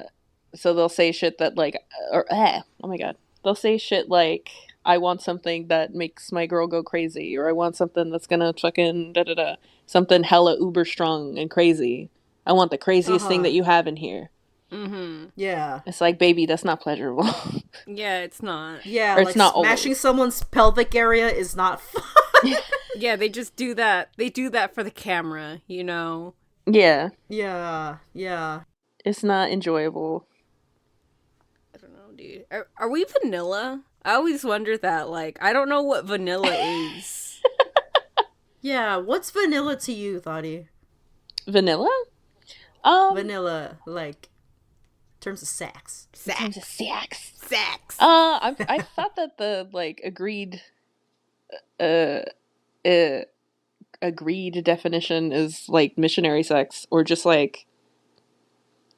so they'll say shit that like oh my god. They'll say shit like I want something that makes my girl go crazy, or I want something that's gonna fucking da da da, something hella uber strong and crazy. I want the craziest thing Uh-huh. that you have in here. Mm-hmm. Yeah. It's like, baby, that's not pleasurable. Yeah, it's not. Yeah, Or it's like not smashing always. someone's pelvic area is not fun. Yeah, they just do that. They do that for the camera, you know? Yeah, Yeah, yeah. it's not enjoyable. I don't know, dude. Are we vanilla? I always wonder that. Like, I don't know what vanilla is. Yeah, what's vanilla to you, Thottie? Vanilla? Vanilla, like, in terms of sex. In terms of sex. Sex. I thought that the like uh, uh agreed definition is like missionary sex, or just like,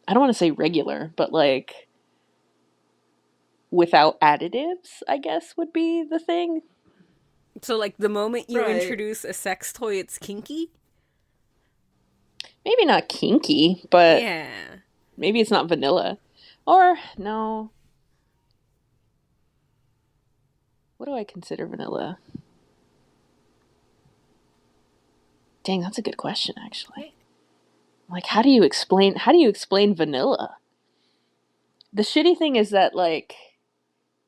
I don't want to say regular, but like without additives, I guess would be the thing. So, like, the moment you Right. introduce a sex toy, it's kinky? Maybe not kinky, but Yeah. maybe it's not vanilla. Or no. What do I consider vanilla? Dang, that's a good question, actually. Like, how do you explain vanilla? The shitty thing is that, like,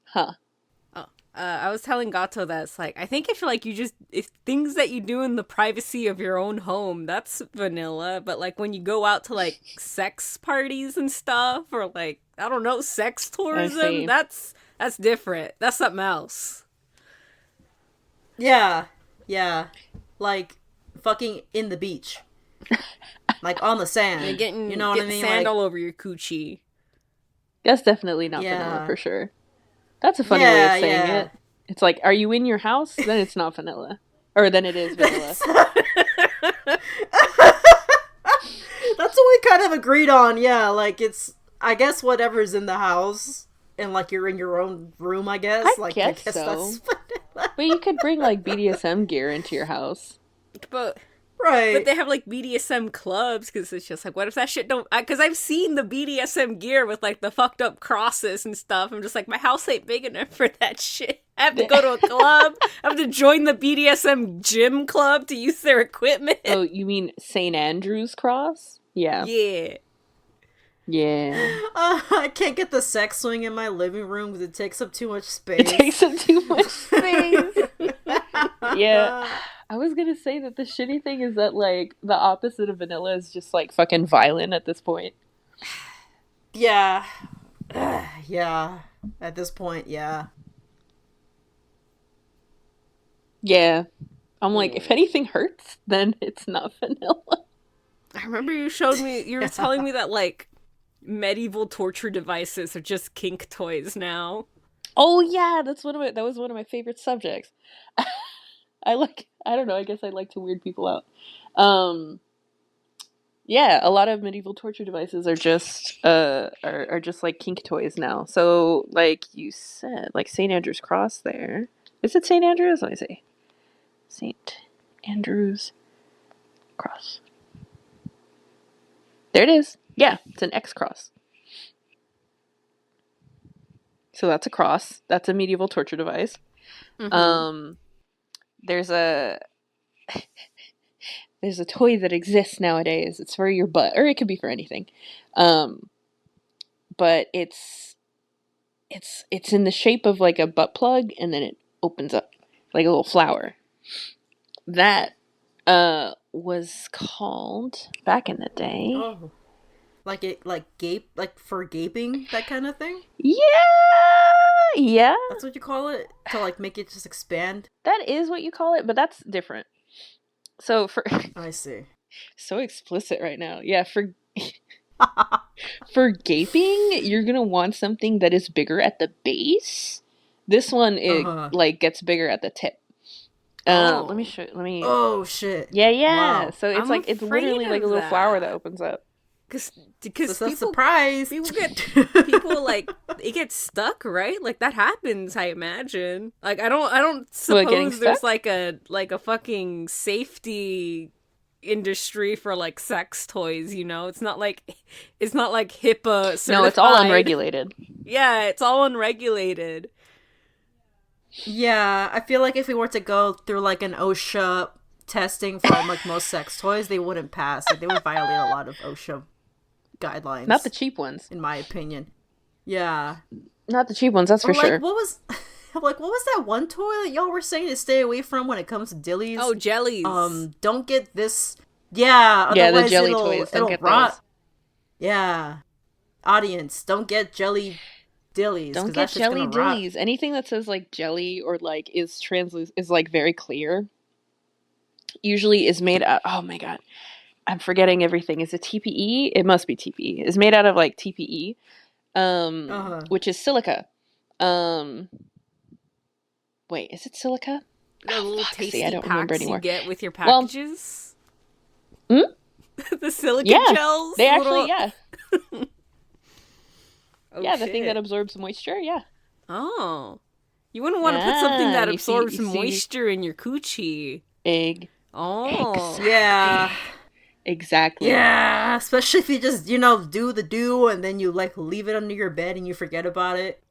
huh. I was telling Gato that it's like, I think if like you just, if things that you do in the privacy of your own home, that's vanilla. But like when you go out to like sex parties and stuff, or like, I don't know, sex see. tourism, that's different. That's something else. Yeah, yeah. Like, fucking in the beach. Like, on the sand. You're getting, you know what I mean? sand Like, all over your coochie. That's definitely not Yeah. vanilla for sure. That's a funny way of saying yeah. it. It's like, are you in your house? Then it's not vanilla. Or then it is vanilla. That's what we kind of agreed on, yeah. Like, it's, I guess, whatever's in the house. And, like, you're in your own room, I guess. I Like, guess so. that's vanilla. But you could bring, like, BDSM gear into your house. But Right. they have like BDSM clubs because it's just like, what if that shit don't? Because I've seen the BDSM gear with like the fucked up crosses and stuff. I'm just like, my house ain't big enough for that shit. I have to go to a club. I have to join the BDSM gym club to use their equipment. Oh, you mean St. Andrew's cross? Yeah. Yeah. Yeah. I can't get the sex swing in my living room because it takes up too much space. It takes up too much space. Yeah. I was gonna say that the shitty thing is that, like, the opposite of vanilla is just, like, fucking violent at this point. Yeah. Yeah. At this point, yeah. Yeah. I'm like, if anything hurts, then it's not vanilla. I remember you showed me, you were telling me that like medieval torture devices are just kink toys now. Oh yeah, that was one of my favorite subjects. I don't know, I guess I like to weird people out. Yeah, a lot of medieval torture devices are just are just like kink toys now. So like you said, like St. Andrew's cross there. Is it St. Andrew's? Let me see. St. Andrew's cross. There it is. Yeah, it's an X cross. So that's a cross. That's a medieval torture device. Mm-hmm. There's a there's a toy that exists nowadays. It's for your butt, or it could be for anything. But it's in the shape of like a butt plug, and then it opens up like a little flower. That was called back in the day. Oh. Like it, like gape, like for gaping, that kind of thing? Yeah. That's what you call it? To like make it just expand? That is what you call it, but that's different. So for I see. so explicit right now. Yeah, for gaping, you're gonna want something that is bigger at the base. This one, it like gets bigger at the tip. Let me Oh. show. Let me. Oh shit! Yeah, yeah. Wow. So it's I'm like it's afraid literally like a of little flower that that. opens up. Because That's a people surprise. people like it gets stuck, right? Like that happens, I imagine. Like I don't What, getting suppose there's stuck? like a fucking safety industry for like sex toys, you know? It's not like HIPAA No, it's all certified. unregulated. Yeah, it's all unregulated. Yeah, I feel like if we were to go through like an OSHA testing for like most sex toys, they wouldn't pass. Like they would violate a lot of OSHA guidelines. Not the cheap ones. in my opinion. Yeah. Not the cheap ones. That's for Like sure. what was like what was that one toy that y'all were saying to stay away from when it comes to dillies? Oh, jellies. Don't get this. Yeah, Yeah, the otherwise jelly toys. Don't it'll get rot. those. Yeah. Audience, don't get jelly dillies Don't because get that's just jelly gonna rot. dillies. Anything that says like jelly or like is is like very clear. Usually is made out. Oh my god, I'm forgetting everything. Is it TPE? It must be TPE. It's made out of like TPE, which is silica. Um, wait, is it silica? The little tasty I don't remember packs anymore. you get with your Well, packages. Hmm? The silica Yeah, gels. they actually, yeah, Oh, yeah, the thing shit. that absorbs moisture, yeah. Oh. You wouldn't want to put something Yeah, that you absorbs see moisture in your coochie. Oh. Yeah. Exactly. Yeah, especially if you just, do the do and then you like leave it under your bed and you forget about it.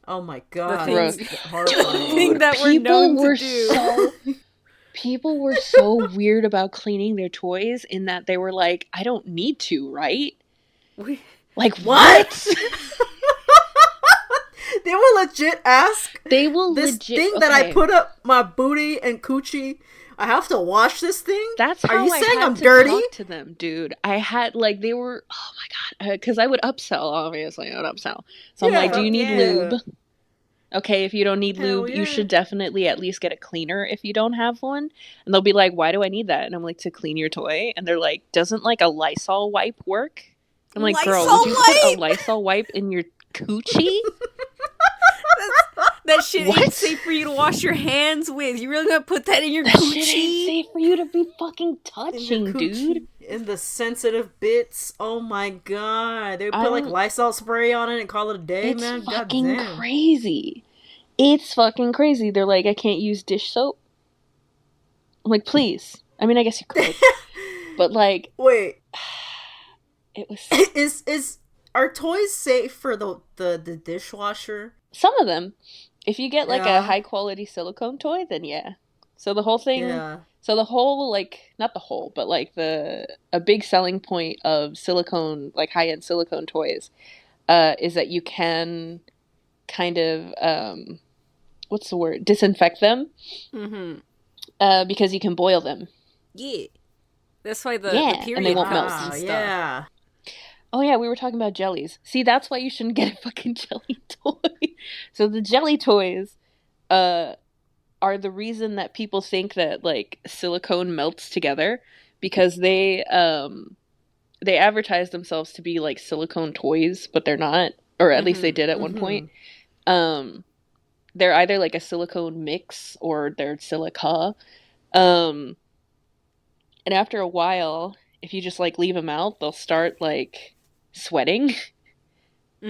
Oh my god. things- That's The horrifying. thing that we're known to do. People were so weird about cleaning their toys in that they were like, I don't need to, right? Like, what? They will legit ask They will this legit thing that I okay. put up my booty and coochie. I have to wash this thing? That's Are how you I saying had I'm to dirty? talk to them, dude. I had like they were oh my god, because I would upsell. Obviously, I would upsell. So I'm like, do you need lube? Okay, if you don't need Hell lube, yeah. you should definitely at least get a cleaner if you don't have one. And they'll be like, why do I need that? And I'm like, to clean your toy. And they're like, doesn't like a Lysol wipe work? I'm like, girl, would you put a Lysol wipe in your coochie? That shit What? ain't safe for you to wash your hands with. You really gonna put that in your That coochie? shit ain't safe for you to be fucking In touching, the dude. coochie, in the sensitive bits. Oh my god. They would put like Lysol spray on it and call it a day, It's man. fucking Goddamn. crazy. It's fucking crazy. They're like, I can't use dish soap. I'm like, please. I mean, I guess you could. But like, wait. It was are toys safe for the dishwasher? Some of them. If you get like Yeah. a high quality silicone toy, then yeah. So the whole thing, Yeah. so the whole like not the whole, but like a big selling point of silicone, like high end silicone toys, is that you can kind of what's the word? Disinfect them. Mm-hmm. Because you can boil them. Yeah. That's why the period and they won't melt. cups and stuff. Yeah. Oh yeah, we were talking about jellies. See, that's why you shouldn't get a fucking jelly toy. So the jelly toys are the reason that people think that like silicone melts together, because they advertise themselves to be like silicone toys, but they're not, or at least they did at one point. They're either like a silicone mix or they're silica. And after a while, if you just like leave them out, they'll start like sweating.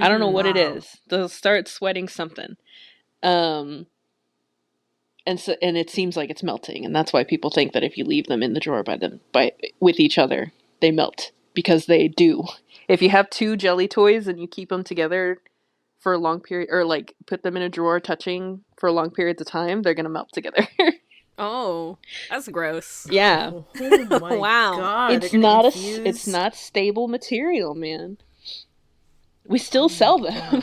I don't know what it is. They'll start sweating something. And it seems like it's melting, and that's why people think that if you leave them in the drawer with each other, they melt, because they do. If you have two jelly toys and you keep them together for a long period, or like put them in a drawer touching for long periods of time, they're gonna melt together. Oh, that's gross. Yeah. Oh my Wow. god. It's not stable material, man. We still sell them.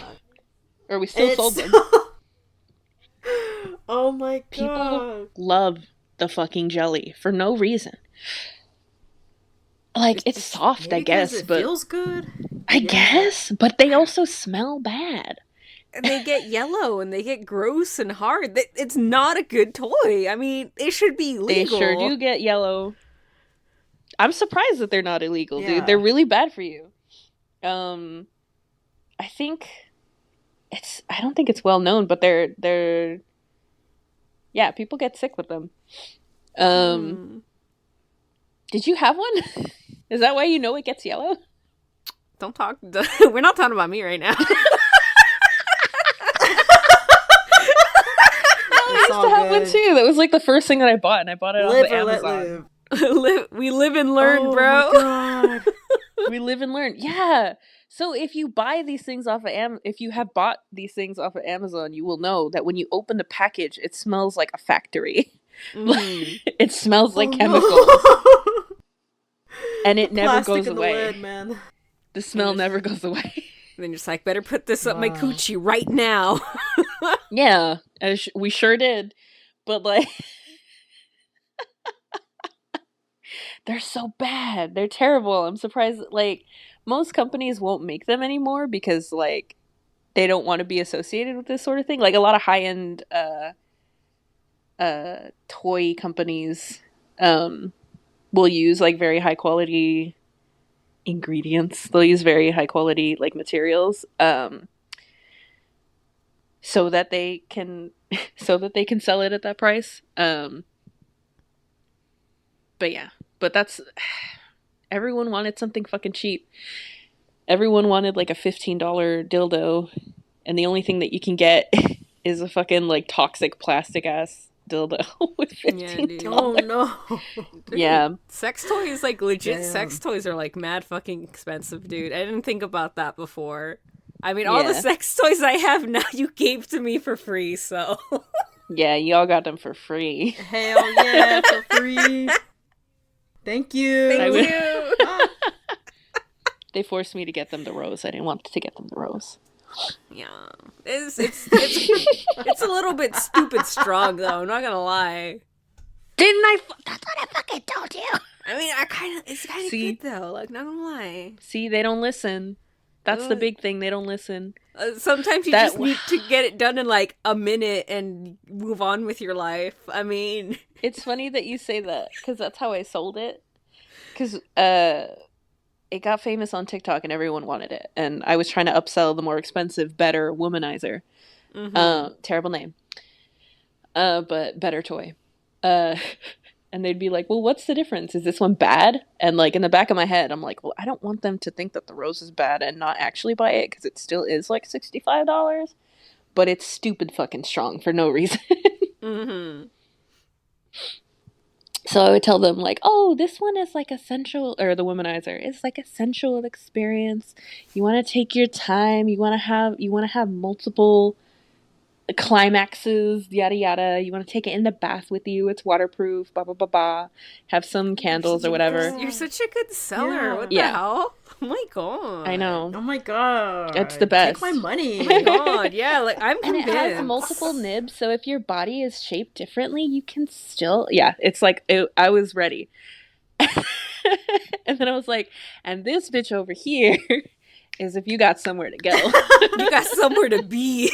Or we still sold them. Oh my god. People love the fucking jelly for no reason. Like, it's soft, I guess, it but feels good. I guess, but they also smell bad. And they get yellow and they get gross and hard. It's not a good toy. I mean, it should be legal. They sure do get yellow. I'm surprised that they're not illegal, Yeah. dude. They're really bad for you. I think I don't think it's well known, but they're Yeah, people get sick with them. Did you have one? Is that why you know it gets yellow? Don't talk. We're not talking about me right now. I used to have one too. That was like the first thing that I bought, and I bought it off of Amazon. We live and learn, bro. My God. We live and learn. Yeah. So if you buy these things off of if you have bought these things off of Amazon, you will know that when you open the package, it smells like a factory. It smells like chemicals. No. And it never goes in away. The lid, man. The smell never goes away. And then you're just like, better put this up my coochie right now. Yeah, we sure did. But like, they're so bad. They're terrible. I'm surprised. Like, most companies won't make them anymore because like they don't want to be associated with this sort of thing. Like a lot of high-end toy companies will use like very high quality ingredients. They'll use very high quality like materials so that they can sell it at that price. But yeah, but that's everyone wanted something fucking cheap. Everyone wanted like a $15 dildo, and the only thing that you can get is a fucking like toxic plastic ass dildo with $15. Oh no. Dude, yeah. Sex toys, like legit Damn. sex toys are like mad fucking expensive, dude. I didn't think about that before. I mean, all the sex toys I have now you gave to me for free, so. Yeah, y'all got them for free. Hell yeah, for free. Thank you. Thank you. They forced me to get them the rose. I didn't want to get them the rose. Yeah. It's a little bit stupid strong, though. I'm not gonna lie. Didn't I? That's what I fucking told you. I mean, it's kind of good, though. Like, not gonna lie. See, they don't listen. That's the big thing. They don't listen. Sometimes you just need to get it done in like a minute and move on with your life. I mean, it's funny that you say that because that's how I sold it. Because it got famous on TikTok and everyone wanted it, and I was trying to upsell the more expensive, better womanizer. Terrible name, but better toy. And they'd be like, well, what's the difference? Is this one bad? And like in the back of my head, I'm like, well, I don't want them to think that the rose is bad and not actually buy it because it still is like $65, but it's stupid fucking strong for no reason. So I would tell them like, oh, this one is like a sensual, or the womanizer is like a sensual experience. You want to take your time. You want to have multiple climaxes, yada yada. You want to take it in the bath with you. It's waterproof. Blah blah blah blah. Have some candles or whatever. You're such a good seller. Yeah. What the hell? Oh my god. I know. Oh my god. It's the best. Take my money. Oh my god. Yeah, like I'm convinced. And it has multiple nibs, so if your body is shaped differently, you can still. Yeah, it's like I was ready. And then I was like, and this bitch over here is if you got somewhere to go. You got somewhere to be.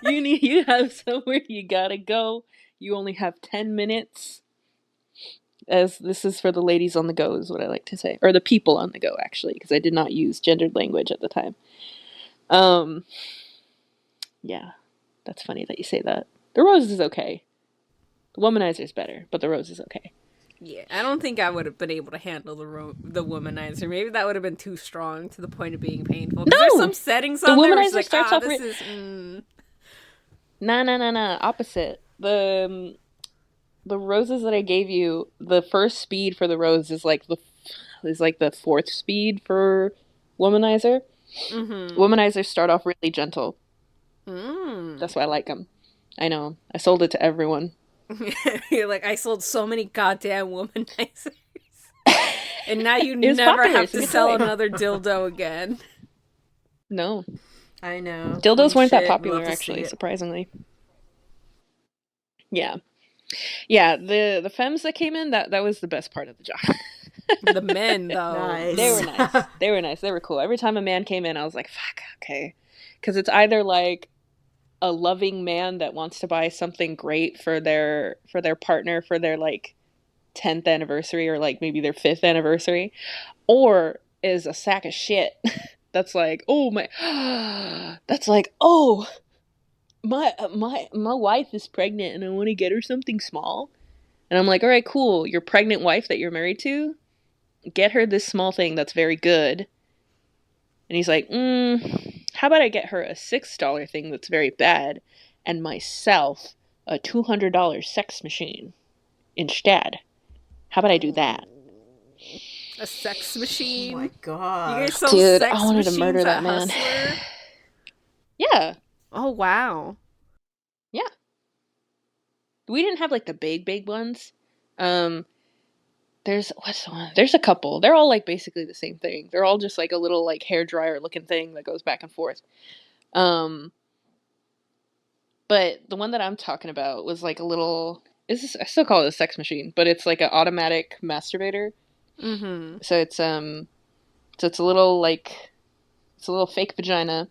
You have somewhere you gotta go. You only have 10 minutes. As this is for the ladies on the go is what I like to say. Or the people on the go, actually, because I did not use gendered language at the time. Yeah. That's funny that you say that. The rose is okay. The womanizer is better, but the rose is okay. Yeah, I don't think I would have been able to handle the womanizer. Maybe that would have been too strong to the point of being painful. No! There's some settings on the there womanizer like, starts off... Nah. Opposite. The roses that I gave you, the first speed for the rose is like the fourth speed for womanizer. Womanizers start off really gentle. That's why I like them. I know. I sold it to everyone. You're like, I sold so many goddamn womanizers. And now you It's never popular, have to sell another dildo again. No. I know. Dildos weren't that popular, actually, surprisingly. Yeah. Yeah, the femmes that came in, that was the best part of the job. The men, though. Nice. They were nice. They were nice. They were cool. Every time a man came in, I was like, fuck, okay. Because it's either like a loving man that wants to buy something great for their partner for their like 10th anniversary or like maybe their 5th anniversary, or is a sack of shit that's like, oh my, that's like, oh, my wife is pregnant and I want to get her something small. And I'm like, all right, cool. Your pregnant wife that you're married to, get her this small thing that's very good. And he's like, how about I get her a $6 thing that's very bad and myself a $200 sex machine instead? How about I do that? A sex machine? Oh my god. You guys sell Dude, sex I wanted to machines murder that at man. Hustler? Yeah. Oh, wow. Yeah. We didn't have like the big ones. There's what's the one? There's a couple. They're all like basically the same thing. They're all just like a little like hair dryer looking thing that goes back and forth. But the one that I'm talking about was like a little. I still call it a sex machine, but it's like an automatic masturbator. Mm-hmm. So it's a little like it's a little fake vagina,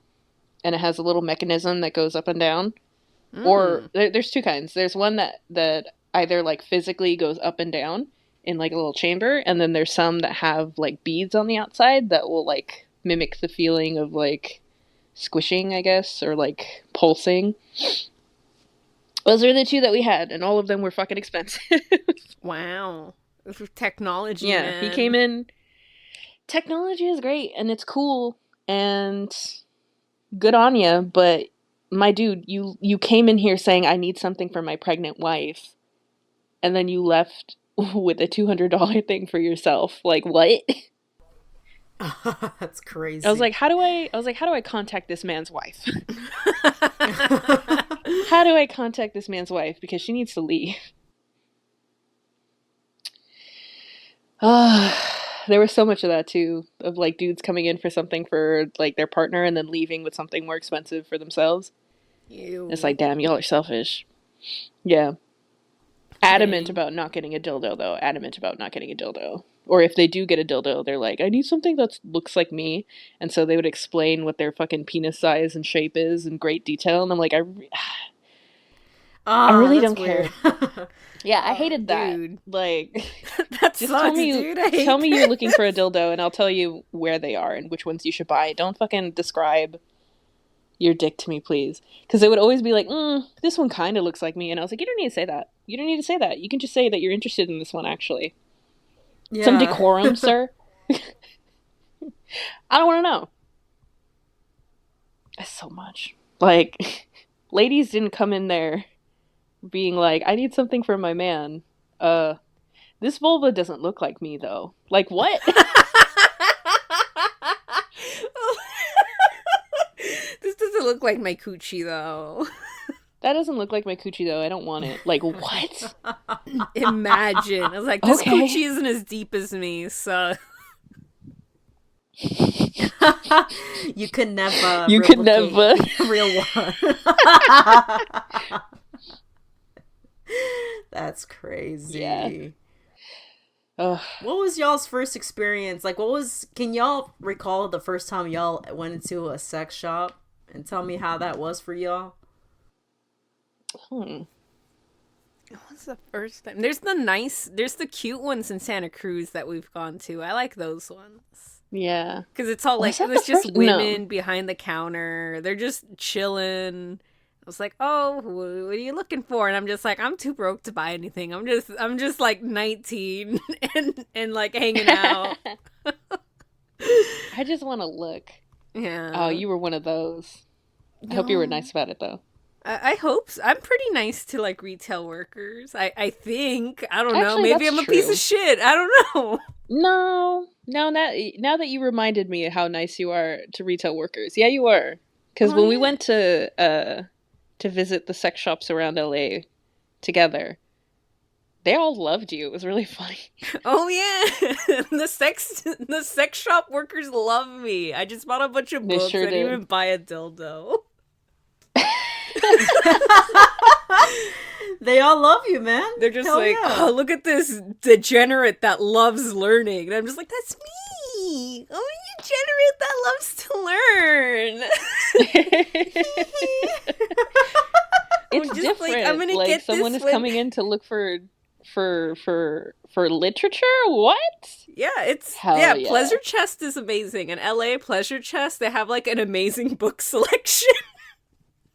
and it has a little mechanism that goes up and down. Or there's two kinds. There's one that either like physically goes up and down in like a little chamber, and then there's some that have like beads on the outside that will like mimic the feeling of like squishing, I guess, or like pulsing. Those are the two that we had, and all of them were fucking expensive. Wow. Technology, yeah, man. he came in. Technology is great, and it's cool, and good on you, but my dude, you came in here saying I need something for my pregnant wife, and then you left with a $200 thing for yourself. Like, what? That's crazy. I was like, how do I contact this man's wife? How do I contact this man's wife? Because she needs to leave. There was so much of that too, of like dudes coming in for something for like their partner and then leaving with something more expensive for themselves. Ew. It's like, damn, y'all are selfish. Yeah. Adamant about not getting a dildo, though. Adamant about not getting a dildo. Or if they do get a dildo, they're like, I need something that looks like me. And so they would explain what their fucking penis size and shape is in great detail. And I'm like, I really don't care. Yeah, I hated that. Dude. Like, That just sucks, tell me, dude. I hate tell me that. you're looking for a dildo, and I'll tell you where they are and which ones you should buy. Don't fucking describe your dick to me, please. Because they would always be like, this one kind of looks like me. And I was like, you don't need to say that. You don't need to say that. You can just say that you're interested in this one, actually. Yeah. Some decorum, sir. I don't want to know. That's so much. Like, ladies didn't come in there being like, I need something for my man. This vulva doesn't look like me, though. Like, what? This doesn't look like my coochie, though. That doesn't look like my coochie, though. I don't want it. Like, what? Imagine. I was like, this Okay. coochie isn't as deep as me, so... You could never. You could replicate never. the real one. That's crazy. Yeah. Ugh. What was y'all's first experience? Like, can y'all recall the first time y'all went into a sex shop? And tell me how that was for y'all. What was the first time? There's the cute ones in Santa Cruz that we've gone to. I like those ones. Yeah. Because it's all like, Was that it was the just first? women No. behind the counter. They're just chilling. I was like, oh, what are you looking for? And I'm just like, I'm too broke to buy anything. I'm just like 19 and like hanging out. I just want to look. Yeah. Oh, you were one of those. I hope you were nice about it, though. I hope so. I'm pretty nice to like retail workers. I think. I don't know. Actually, Maybe that's I'm a piece true. of shit. I don't know. No, now that you reminded me of how nice you are to retail workers. Yeah, you are. Because when we went to visit the sex shops around LA together, they all loved you. It was really funny. Oh yeah, the sex shop workers love me. I just bought a bunch of They books. sure I didn't did. even buy a dildo. They all love you, man. They're just Hell like, yeah. oh, look at this degenerate that loves learning. And I'm just like, that's me. I'm a degenerate that loves to learn. It's just different. like, I'm gonna like get someone this is coming in to look for literature. What? Yeah, it's Hell yeah. yeah. Pleasure Chest is amazing. In LA, Pleasure Chest, they have like an amazing book selection.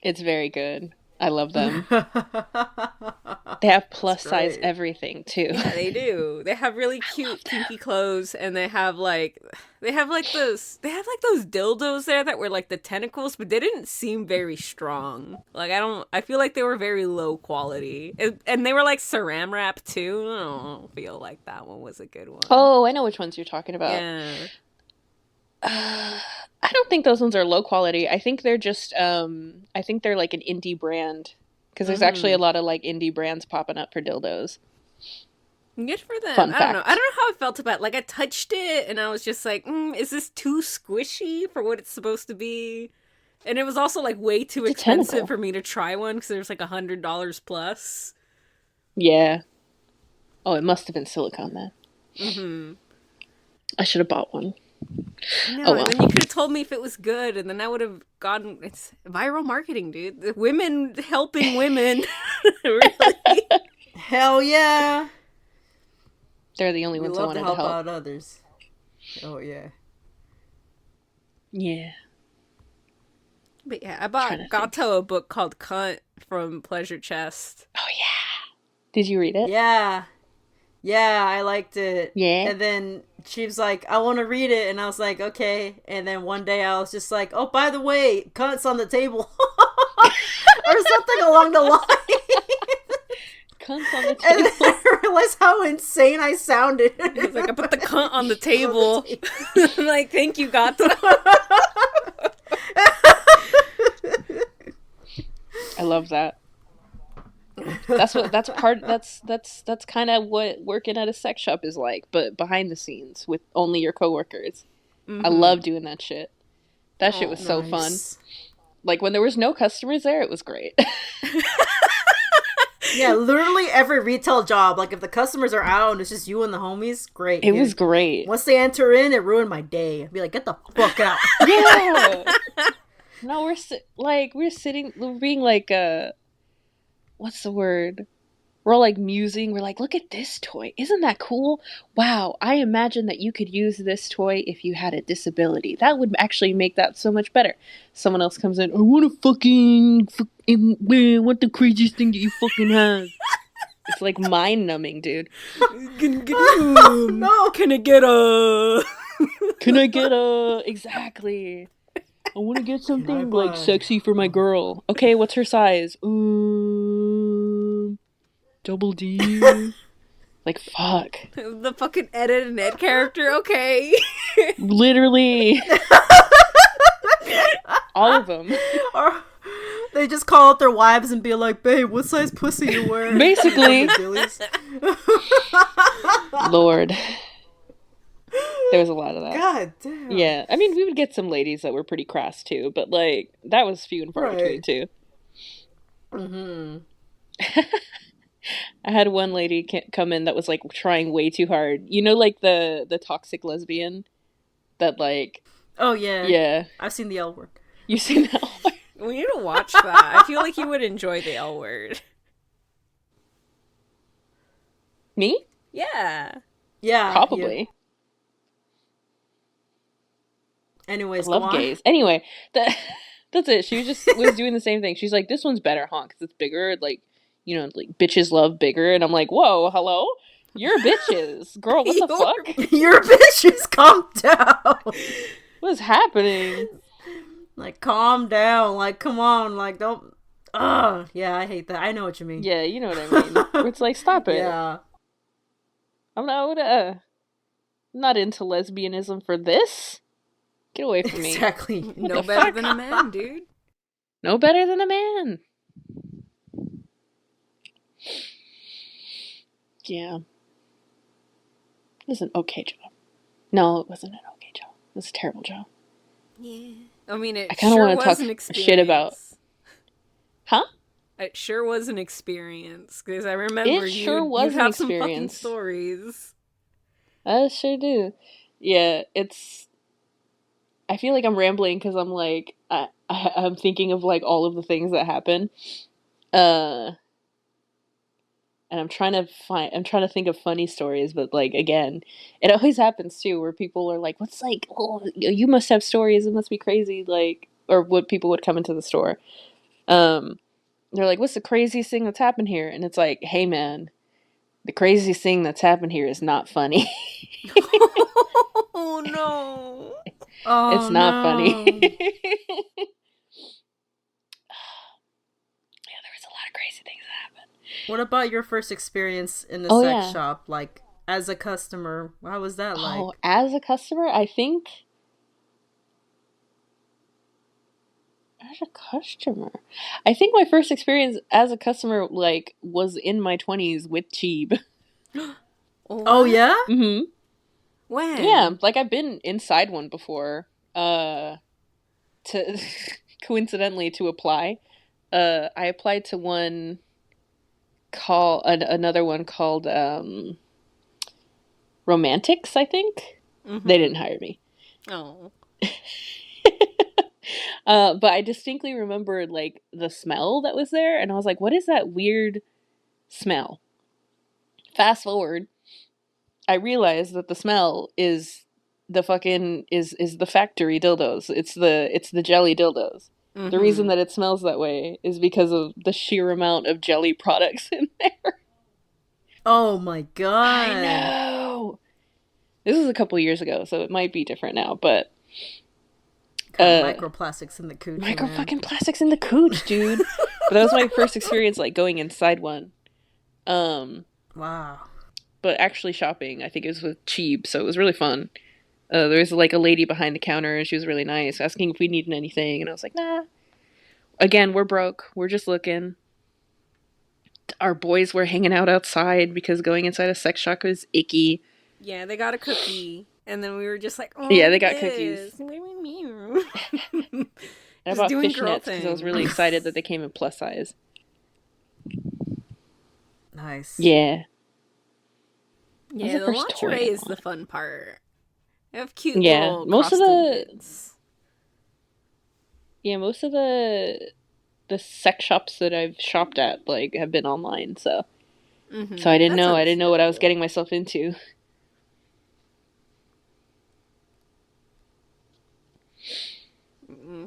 It's very good. I love them. They have That's plus size great. everything too. Yeah, they do. They have really cute kinky clothes, and they have like those dildos there that were like the tentacles, but they didn't seem very strong. Like I feel like they were very low quality, and they were like saran wrap too. I don't feel like that one was a good one. Oh, I know which ones you're talking about. Yeah. I don't think those ones are low quality. I think they're just I think they're like an indie brand because there's actually a lot of like indie brands popping up for dildos. Good for them. Fun I don't know. fact. I don't know how I felt about it. Like I touched it and I was just like, is this too squishy for what it's supposed to be? And it was also like way too expensive for me to try one because there's like $100 plus. Yeah. Oh, it must have been silicone then. Mm-hmm. I should have bought one. No, Oh, well. and then you could have told me if it was good, and then I would have gotten. It's viral marketing, dude. The women helping women. Really? Hell yeah. They're the only ones I wanted to help out others. Oh yeah. Yeah. But yeah, I bought Gato a book called Cunt from Pleasure Chest. Oh yeah. Did you read it? Yeah. Yeah, I liked it. Yeah. And then she was like, I want to read it. And I was like, okay. And then one day I was just like, oh, by the way, cunt's on the table. Or something along the line. Cunt's on the table. And then I realized how insane I sounded. I was like, I put the cunt on the table. I'm like, thank you, Gato. I love that. That's kind of what working at a sex shop is like, but behind the scenes with only your coworkers. Mm-hmm. I love doing that shit. That shit was so fun. Like when there was no customers there, it was great. Yeah, literally every retail job, like if the customers are out and it's just you and the homies, great. It was great. Once they enter in, it ruined my day. I'd be like, get the fuck out. Yeah. No, we're being like what's the word? We're all like musing. We're like, look at this toy. Isn't that cool? Wow, I imagine that you could use this toy if you had a disability. That would actually make that so much better. Someone else comes in, I want to fucking what the craziest thing that you fucking have? It's like mind-numbing, dude. No. Can I get a... Can I get a... Exactly. I want to get something like sexy for my girl. Okay, what's her size? Double D. Like, fuck. The fucking Ed and Ed character, okay. Literally. All of them. Or they just call up their wives and be like, babe, what size pussy you wearing? Basically. Lord. There was a lot of that. God damn. Yeah. I mean, we would get some ladies that were pretty crass, too. But, like, that was few and far between, too. Mm-hmm. I had one lady come in that was, like, trying way too hard. You know, like, the toxic lesbian? That, like... Oh, yeah. Yeah. I've seen the L word. You've seen the L word? We need to watch that. I feel like you would enjoy the L word. Me? Yeah. Yeah. Probably. Yeah. Anyways, I love gays. Anyway, that's it. She was doing the same thing. She's like, this one's better, huh? Because it's bigger. Like, you know, like, bitches love bigger. And I'm like, whoa, hello? You're bitches. Girl, what the fuck? You're bitches. Calm down. What is happening? Like, calm down. Like, come on. Like, don't... Ugh. Yeah, I hate that. I know what you mean. Yeah, you know what I mean. It's like, stop it. Yeah. I'm not into lesbianism for this. Get away from me. Exactly. No better than a man, dude. No better than a man. Yeah. It was an okay job. No, it wasn't an okay job. It was a terrible job. Yeah. I mean, it I kind of sure want to was talk an experience. shit about... Huh? It sure was an experience. Because I remember you'd have some fucking stories. I sure do. Yeah, it's... I feel like I'm rambling because I'm like... I'm thinking of like all of the things that happen. And I'm trying to think of funny stories, but like, again, it always happens too, where people are like, what's like, oh, you must have stories, it must be crazy, like, or what people would come into the store. They're like, what's the craziest thing that's happened here? And it's like, hey man, the craziest thing that's happened here is not funny. Oh no. It's Oh not funny. no. Yeah, there was a lot of crazy things that happened. What about your first experience in the Oh, sex yeah. shop? Like, as a customer, how was that like? Oh, as a customer, I think my first experience as a customer like was in my 20s with Cheeb. Oh yeah? Mm-hmm. When? Yeah, like I've been inside one before. To coincidentally to apply. I applied to one another one called Romantics, I think. Mm-hmm. They didn't hire me. Oh. But I distinctly remember like the smell that was there, and I was like, "What is that weird smell?" Fast forward, I realized that the smell is the factory dildos. It's the jelly dildos. Mm-hmm. The reason that it smells that way is because of the sheer amount of jelly products in there. Oh my god. I know. This was a couple years ago, so it might be different now, but Microplastics in the cooch. fucking plastics in the cooch, dude. But that was my first experience like going inside one. Wow. But actually shopping, I think it was with Cheeb, so it was really fun. There was like a lady behind the counter, and she was really nice, asking if we needed anything, and I was like, nah. Again, we're broke. We're just looking. Our boys were hanging out outside because going inside a sex shop is icky. Yeah, they got a cookie, and then we were just like, oh, yeah, they got cookies. And I bought fishnets because I was really excited that they came in plus size. Nice. Yeah. Yeah, the lingerie is the fun part. They have cute little most of bits. Yeah, most of the sex shops that I've shopped at like have been online, so so I didn't know what I was getting myself into.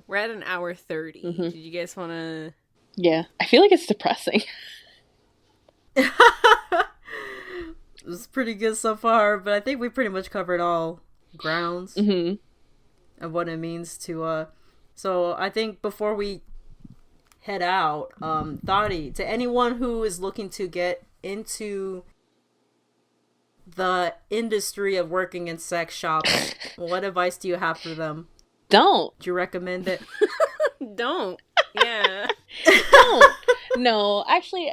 We're at an hour 30. Mm-hmm. Did you guys want to? Yeah, I feel like it's depressing. It's pretty good so far, but I think we pretty much covered all grounds of what it means to. So I think before we head out, Thottie, to anyone who is looking to get into the industry of working in sex shops, what advice do you have for them? Don't. Do you recommend it? Don't. Yeah. Don't. No, actually,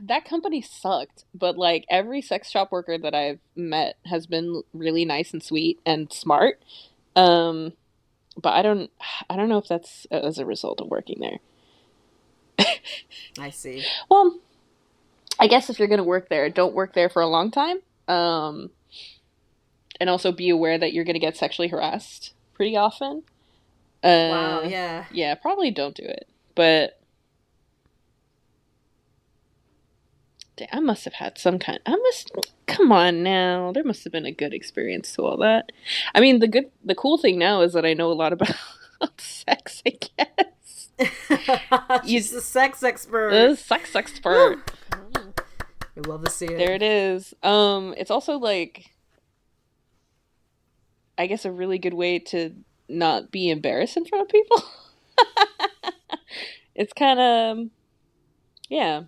that company sucked. But like every sex shop worker that I've met has been really nice and sweet and smart. But I don't know if that's as a result of working there. I see. Well, I guess if you're gonna work there, don't work there for a long time. And also be aware that you're gonna get sexually harassed pretty often. Wow, yeah. Yeah, probably don't do it. But I must have had come on now. There must have been a good experience to all that. I mean, the cool thing now is that I know a lot about sex, I guess. She's a sex expert. A sex expert. We love to see it. There it is. It's also like, I guess, a really good way to not be embarrassed in front of people. It's kind of, yeah.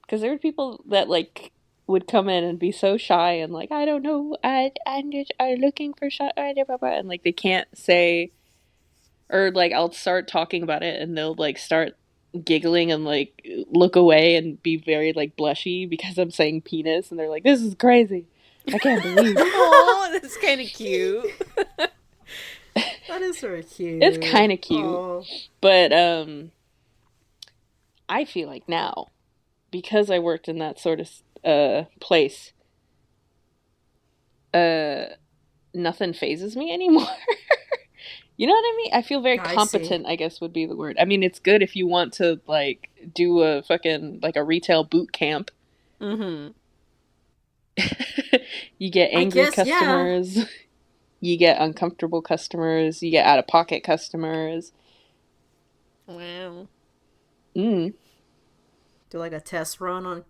Because there were people that like would come in and be so shy and like, I don't know, I'm looking for shy, and like they can't say, or like I'll start talking about it and they'll like start giggling and like look away and be very like blushy because I'm saying penis, and they're like, this is crazy, I can't believe it. Oh, that's kind of cute. That is very cute. It's kind of cute. Aww. But I feel like now, because I worked in that sort of place, nothing phases me anymore. You know what I mean? I feel very competent, I guess would be the word. I mean, it's good if you want to like do a fucking like a retail boot camp. Mm-hmm. You get angry customers. Yeah. You get uncomfortable customers. You get out-of-pocket customers. Wow. Mm, Do like a test run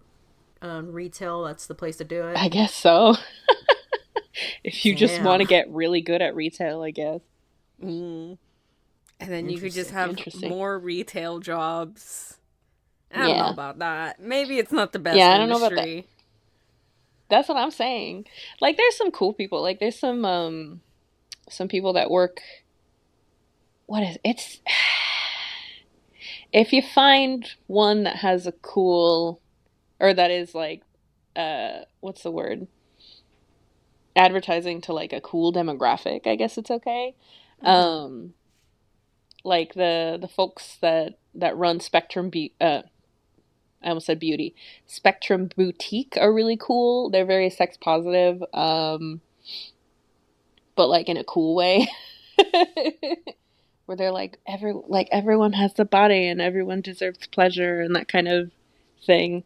on retail. That's the place to do it. I guess so. If you just want Damn. to get really good at retail, I guess. Mm. And then you could just Interesting. have Interesting. more retail jobs. I don't know Yeah. about that. Maybe it's not the best Yeah, I don't know about that. industry. That's what I'm saying. Like there's some cool people. Like there's some people that work what is it's if you find one that has a cool or that is like what's the word? Advertising to like a cool demographic, I guess it's okay. Mm-hmm. Um like the folks that run I almost said beauty. Spectrum Boutique are really cool. They're very sex positive, but like in a cool way. Where they're like everyone has the body and everyone deserves pleasure and that kind of thing.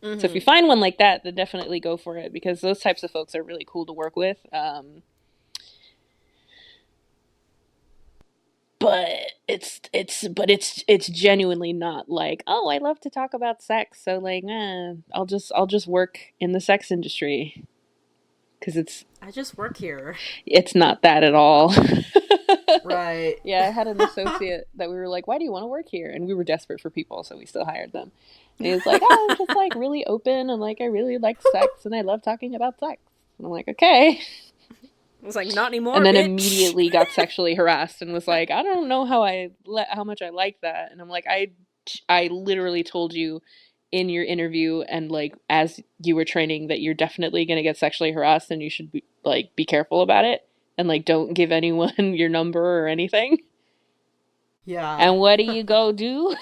So if you Mm-hmm. find one like that, then definitely go for it because those types of folks are really cool to work with. But it's genuinely not like, oh, I love to talk about sex, so like I'll just work in the sex industry because I just work here. it's not that at all. Right. Yeah, I had an associate that we were like, why do you want to work here? And we were desperate for people, so we still hired them. And he was like, oh, I'm just like really open and like I really like sex and I love talking about sex. And I'm like, okay. It was like, not And anymore, then bitch. immediately got sexually harassed and was like, I don't know how much I like that. And I'm like, I literally told you in your interview and like as you were training that you're definitely going to get sexually harassed and you should be careful about it and like don't give anyone your number or anything. Yeah. And what do you go do?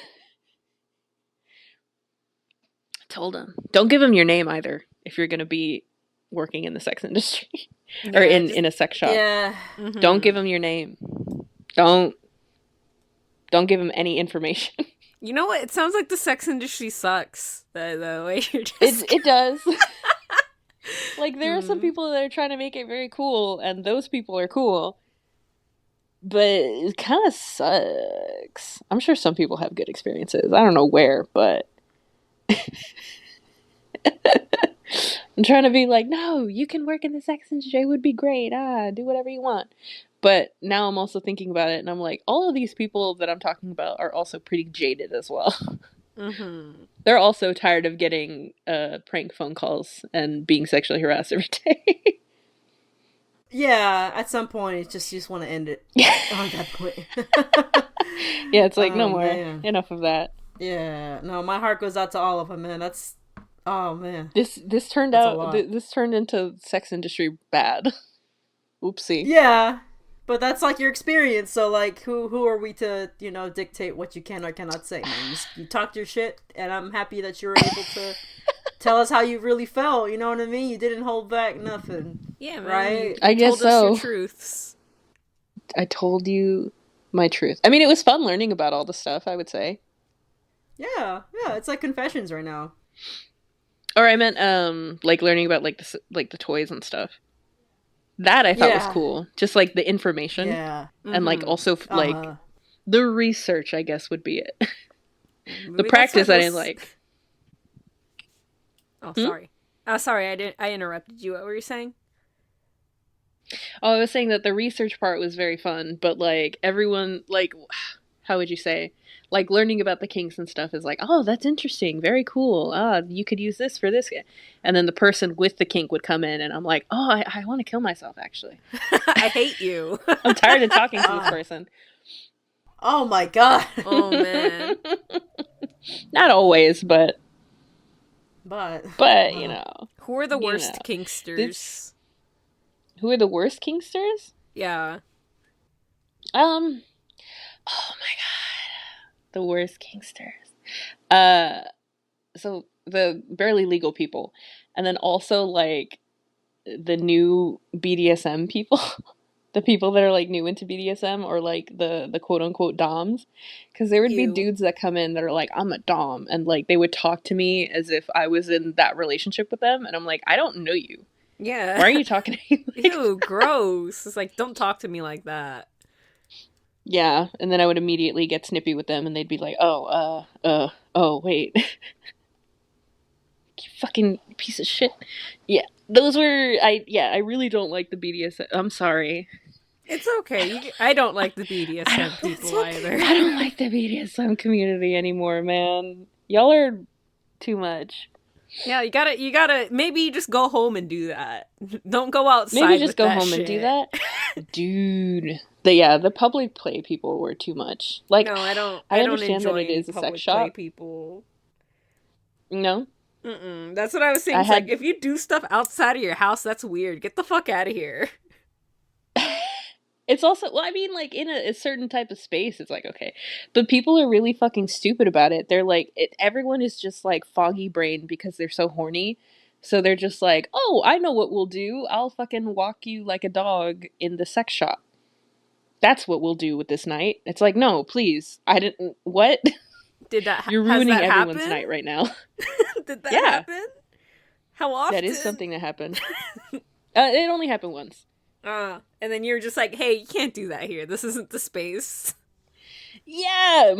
Told him. Don't give him your name either if you're going to be working in the sex industry or Yeah, just in a sex shop. Yeah. Don't mm-hmm. give him your name. Don't don't give him any information. You know what? It sounds like the sex industry sucks. The way you're It does. Like there are some Mm. people that are trying to make it very cool and those people are cool. But it kind of sucks. I'm sure some people have good experiences. I don't know where, but I'm trying to be like, no, you can work in the sex industry. It would be great. Do whatever you want. But now I'm also thinking about it and I'm like, all of these people that I'm talking about are also pretty jaded as well. Mm-hmm. They're also tired of getting prank phone calls and being sexually harassed every day. Yeah. At some point, it's just you just want to end it Yeah, on that point. it's like no Oh more. man. Enough of that. Yeah. No, my heart goes out to all of them, man. That's. Oh man. This turned That's a out lot. this turned into sex industry bad. Oopsie. Yeah. But that's like your experience, so like, who are we to dictate what you can or cannot say, man? You talked your shit, and I'm happy that you were able to tell us how you really felt. You know what I mean? You didn't hold back nothing, Yeah, man. right? I You guess told us your so. truths. I told you my truth. I mean, it was fun learning about all the stuff, I would say. Yeah, yeah. It's like confessions right now. Or I meant like learning about like the toys and stuff. That I thought was Yeah, cool. Just like the information yeah. and like Mm-hmm. also Uh like huh. the research, I guess would be it. The We got practice I didn't those. like. Oh, Hmm? sorry. Sorry, I didn't. I interrupted you. What were you saying? Oh, I was saying that the research part was very fun, but like everyone like how would you say? Like learning about the kinks and stuff is like, oh, that's interesting, very cool. You could use this for this. And then the person with the kink would come in, and I'm like, oh, I want to kill myself, actually. I hate you. I'm tired of talking to this Ah. person. Oh my god. Oh man. Not always, but But you know, Who are the you worst know. kinksters? Who are the worst kinksters? Yeah. Um, oh my god, the worst kinksters. Uh, so the barely legal people, and then also like the new BDSM people, the people that are like new into BDSM or like the quote unquote doms, because there would be You. dudes that come in that are like, I'm a dom, and like they would talk to me as if I was in that relationship with them, and I'm like, I don't know you. Yeah. Why are you talking to me? Ew, gross. It's like, don't talk to me like that. Yeah, and then I would immediately get snippy with them, and they'd be like, oh, wait, you fucking piece of shit. Yeah, those were, I really don't like the BDSM. I'm sorry. It's okay. I don't like the BDSM people either. I don't like the BDSM community anymore, man. Y'all are too much. Yeah, you gotta. Maybe just go home and do that. Don't go outside. Maybe just with go that home shit. and do that, dude. The public play people were too much. Like, no, I don't. I I don't understand enjoy that it is a public sex play shop. people. No, That's what I was saying. It's like, if you do stuff outside of your house, that's weird. Get the fuck out of here. it's also, well, I mean, like, in a certain type of space, it's like, okay. But people are really fucking stupid about it. They're like, everyone is just, like, foggy brained because they're so horny. So they're just like, oh, I know what we'll do. I'll fucking walk you like a dog in the sex shop. That's what we'll do with this night. It's like, no, please. I didn't, what? Did that You're ruining has that everyone's happen? night right now. Did that Yeah. happen? How often? That is something that happened. It only happened once. And then you're just like, hey, you can't do that here. This isn't the space. Yeah,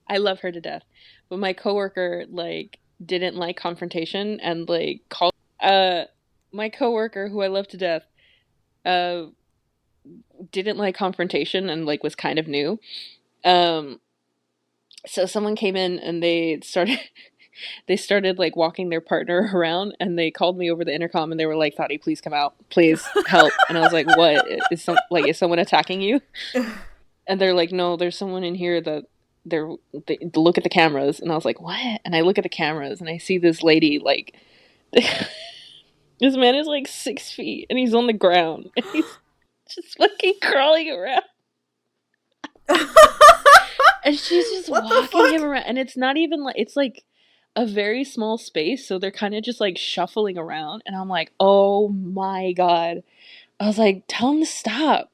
I love her to death, but my coworker like didn't like confrontation and like called. My coworker, who I love to death, didn't like confrontation and like was kind of new. So someone came in and they started like walking their partner around, and they called me over the intercom and they were like, "Thottie, please come out, please help." And I was like, "What? Is someone attacking you?" And they're like, "No, there's someone in here that they look at the cameras." And I was like, "What?" And I look at the cameras and I see this lady like this man is like 6 feet and he's on the ground and he's just fucking crawling around. And she's just walking him around, and it's not even like, it's like a very small space, so they're kind of just like shuffling around, and I'm like, oh my god. I was like, tell him to stop.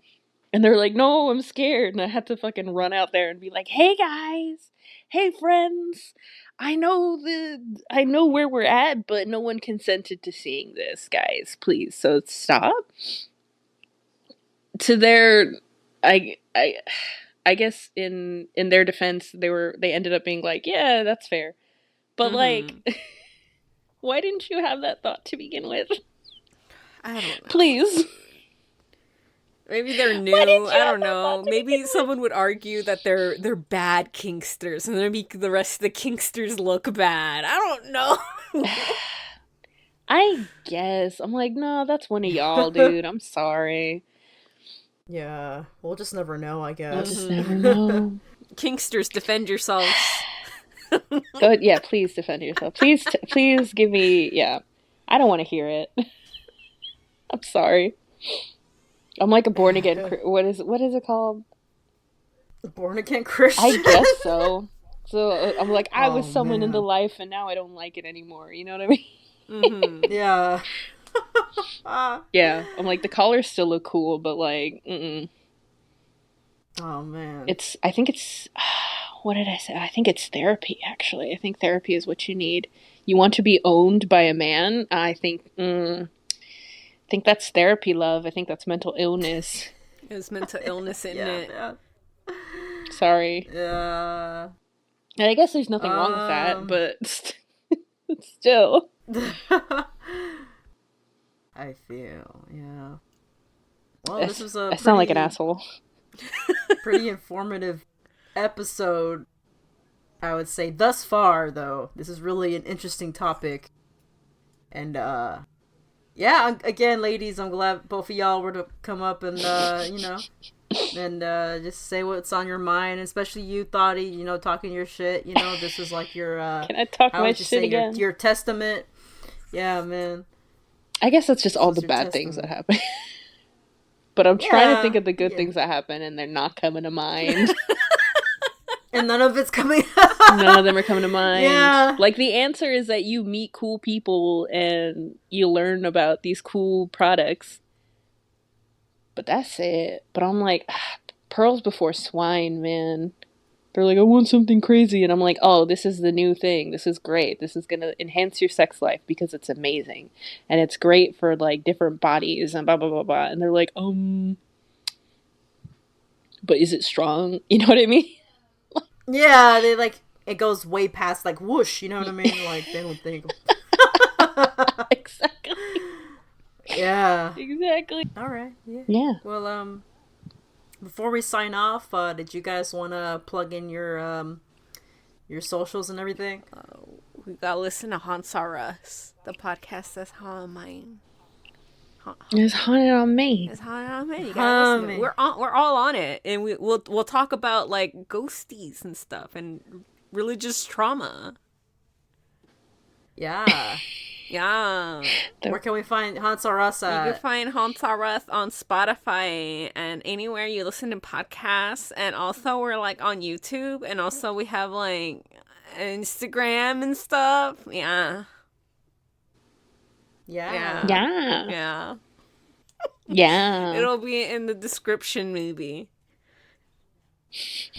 And they're like, no, I'm scared. And I had to fucking run out there and be like, hey guys, hey friends, I know where we're at, but no one consented to seeing this, guys, please, so stop. To their, I guess in their defense, they ended up being like, yeah, that's fair. But like, why didn't you have that thought to begin with? I don't know. Please. Maybe they're new. I don't know. Maybe someone would argue that they're bad kinksters and then make the rest of the kinksters look bad. I don't know. I guess. I'm like, no, that's one of y'all, dude. I'm sorry. Yeah, we'll just never know, I guess. We'll just never know. Kinksters, defend yourselves. Yeah, please defend yourself. Please give me, yeah. I don't want to hear it. I'm sorry. I'm like a born again. What is it called? Born again Christian. I guess so. So I'm like, I was someone in the life, and now I don't like it anymore. You know what I mean? Mm-hmm. Yeah. Yeah. I'm like, the collars still look cool, but like, Oh man. I think it's. What did I say? I think it's therapy. Actually, I think therapy is what you need. You want to be owned by a man? I think that's therapy, love. I think that's mental illness. There's mental illness in it. Yeah. Sorry. Yeah. And I guess there's nothing wrong with that, but still. I feel, yeah. Well, this was I sound like an asshole. Pretty informative episode, I would say. Thus far, though, this is really an interesting topic. And, yeah, again, ladies, I'm glad both of y'all were to come up and, and just say what's on your mind, especially you, Thottie, talking your shit. This is like your, Can I talk my shit again? Your testament. Yeah, man. I guess that's just all the bad things that happen. But I'm trying to think of the good things that happen, and they're not coming to mind. And none of it's coming. None of them are coming to mind. Yeah. Like, the answer is that you meet cool people and you learn about these cool products. But that's it. But I'm like, pearls before swine, man. They're like, I want something crazy. And I'm like, oh, this is the new thing. This is great. This is going to enhance your sex life because it's amazing. And it's great for, like, different bodies and blah, blah, blah, blah. And they're like, but is it strong? You know what I mean? Yeah, they like it goes way past like whoosh. You know what I mean? Like they don't think. Exactly. Yeah. Exactly. All right. Yeah. Yeah. Well, before we sign off, did you guys want to plug in your socials and everything? We gotta listen to Haunts Are Us, the podcast that's haunted mine. It's haunted on me. It's haunted on me. You gotta listen to it. We're all on it, and we'll talk about like ghosties and stuff and religious trauma. Yeah. Yeah. Where can we find Haunts Are Us at? You can find Haunts Are Us on Spotify and anywhere you listen to podcasts. And also we're like on YouTube. And also we have like Instagram and stuff. Yeah. Yeah. Yeah. Yeah. Yeah. It'll be in the description maybe.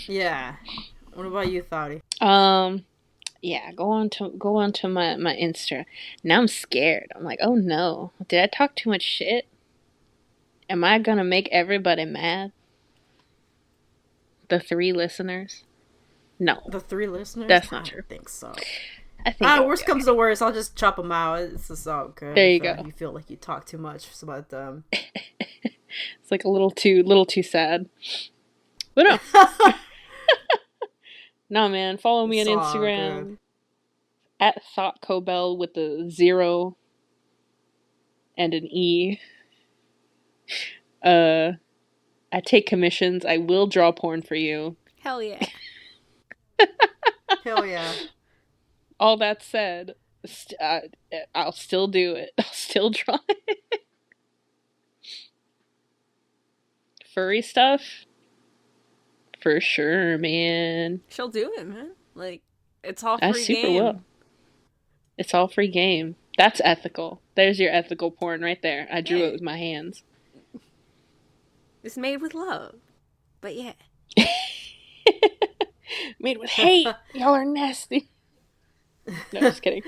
Yeah. What about you, Thottie? Yeah, go on to my Insta. Now I'm scared. I'm like, oh no. Did I talk too much shit? Am I gonna make everybody mad? The 3 listeners? No. The 3 listeners? That's not true. I think so. I think worst comes to worst, I'll just chop them out. It's just all good. There you go. You feel like you talk too much about them. It's like a little too sad. But no. No, man. Follow me on Instagram at ThoughtCobell with a 0 and an E. I take commissions. I will draw porn for you. Hell yeah. Hell yeah. All that said, I'll still do it. I'll still draw it. Furry stuff? For sure, man. She'll do it, man. Like, it's all I free super game. will. It's all free game. That's ethical. There's your ethical porn right there. I drew it with my hands. It's made with love. But yeah. Made with hate. Y'all are nasty. No, just kidding.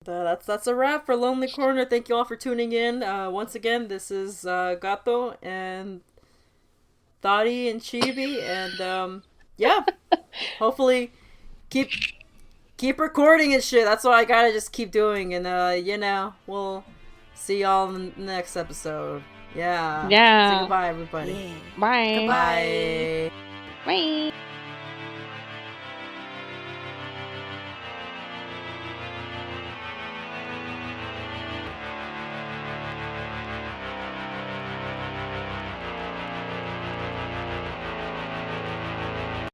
That's a wrap for Lonely Corner. Thank you all for tuning in. Once again, this is Gato and Thottie and Cheeby, and yeah, hopefully keep recording and shit. That's what I gotta just keep doing, and we'll see y'all in the next episode. Yeah. Yeah. Say goodbye, everybody. Yeah. Bye. Goodbye. Bye.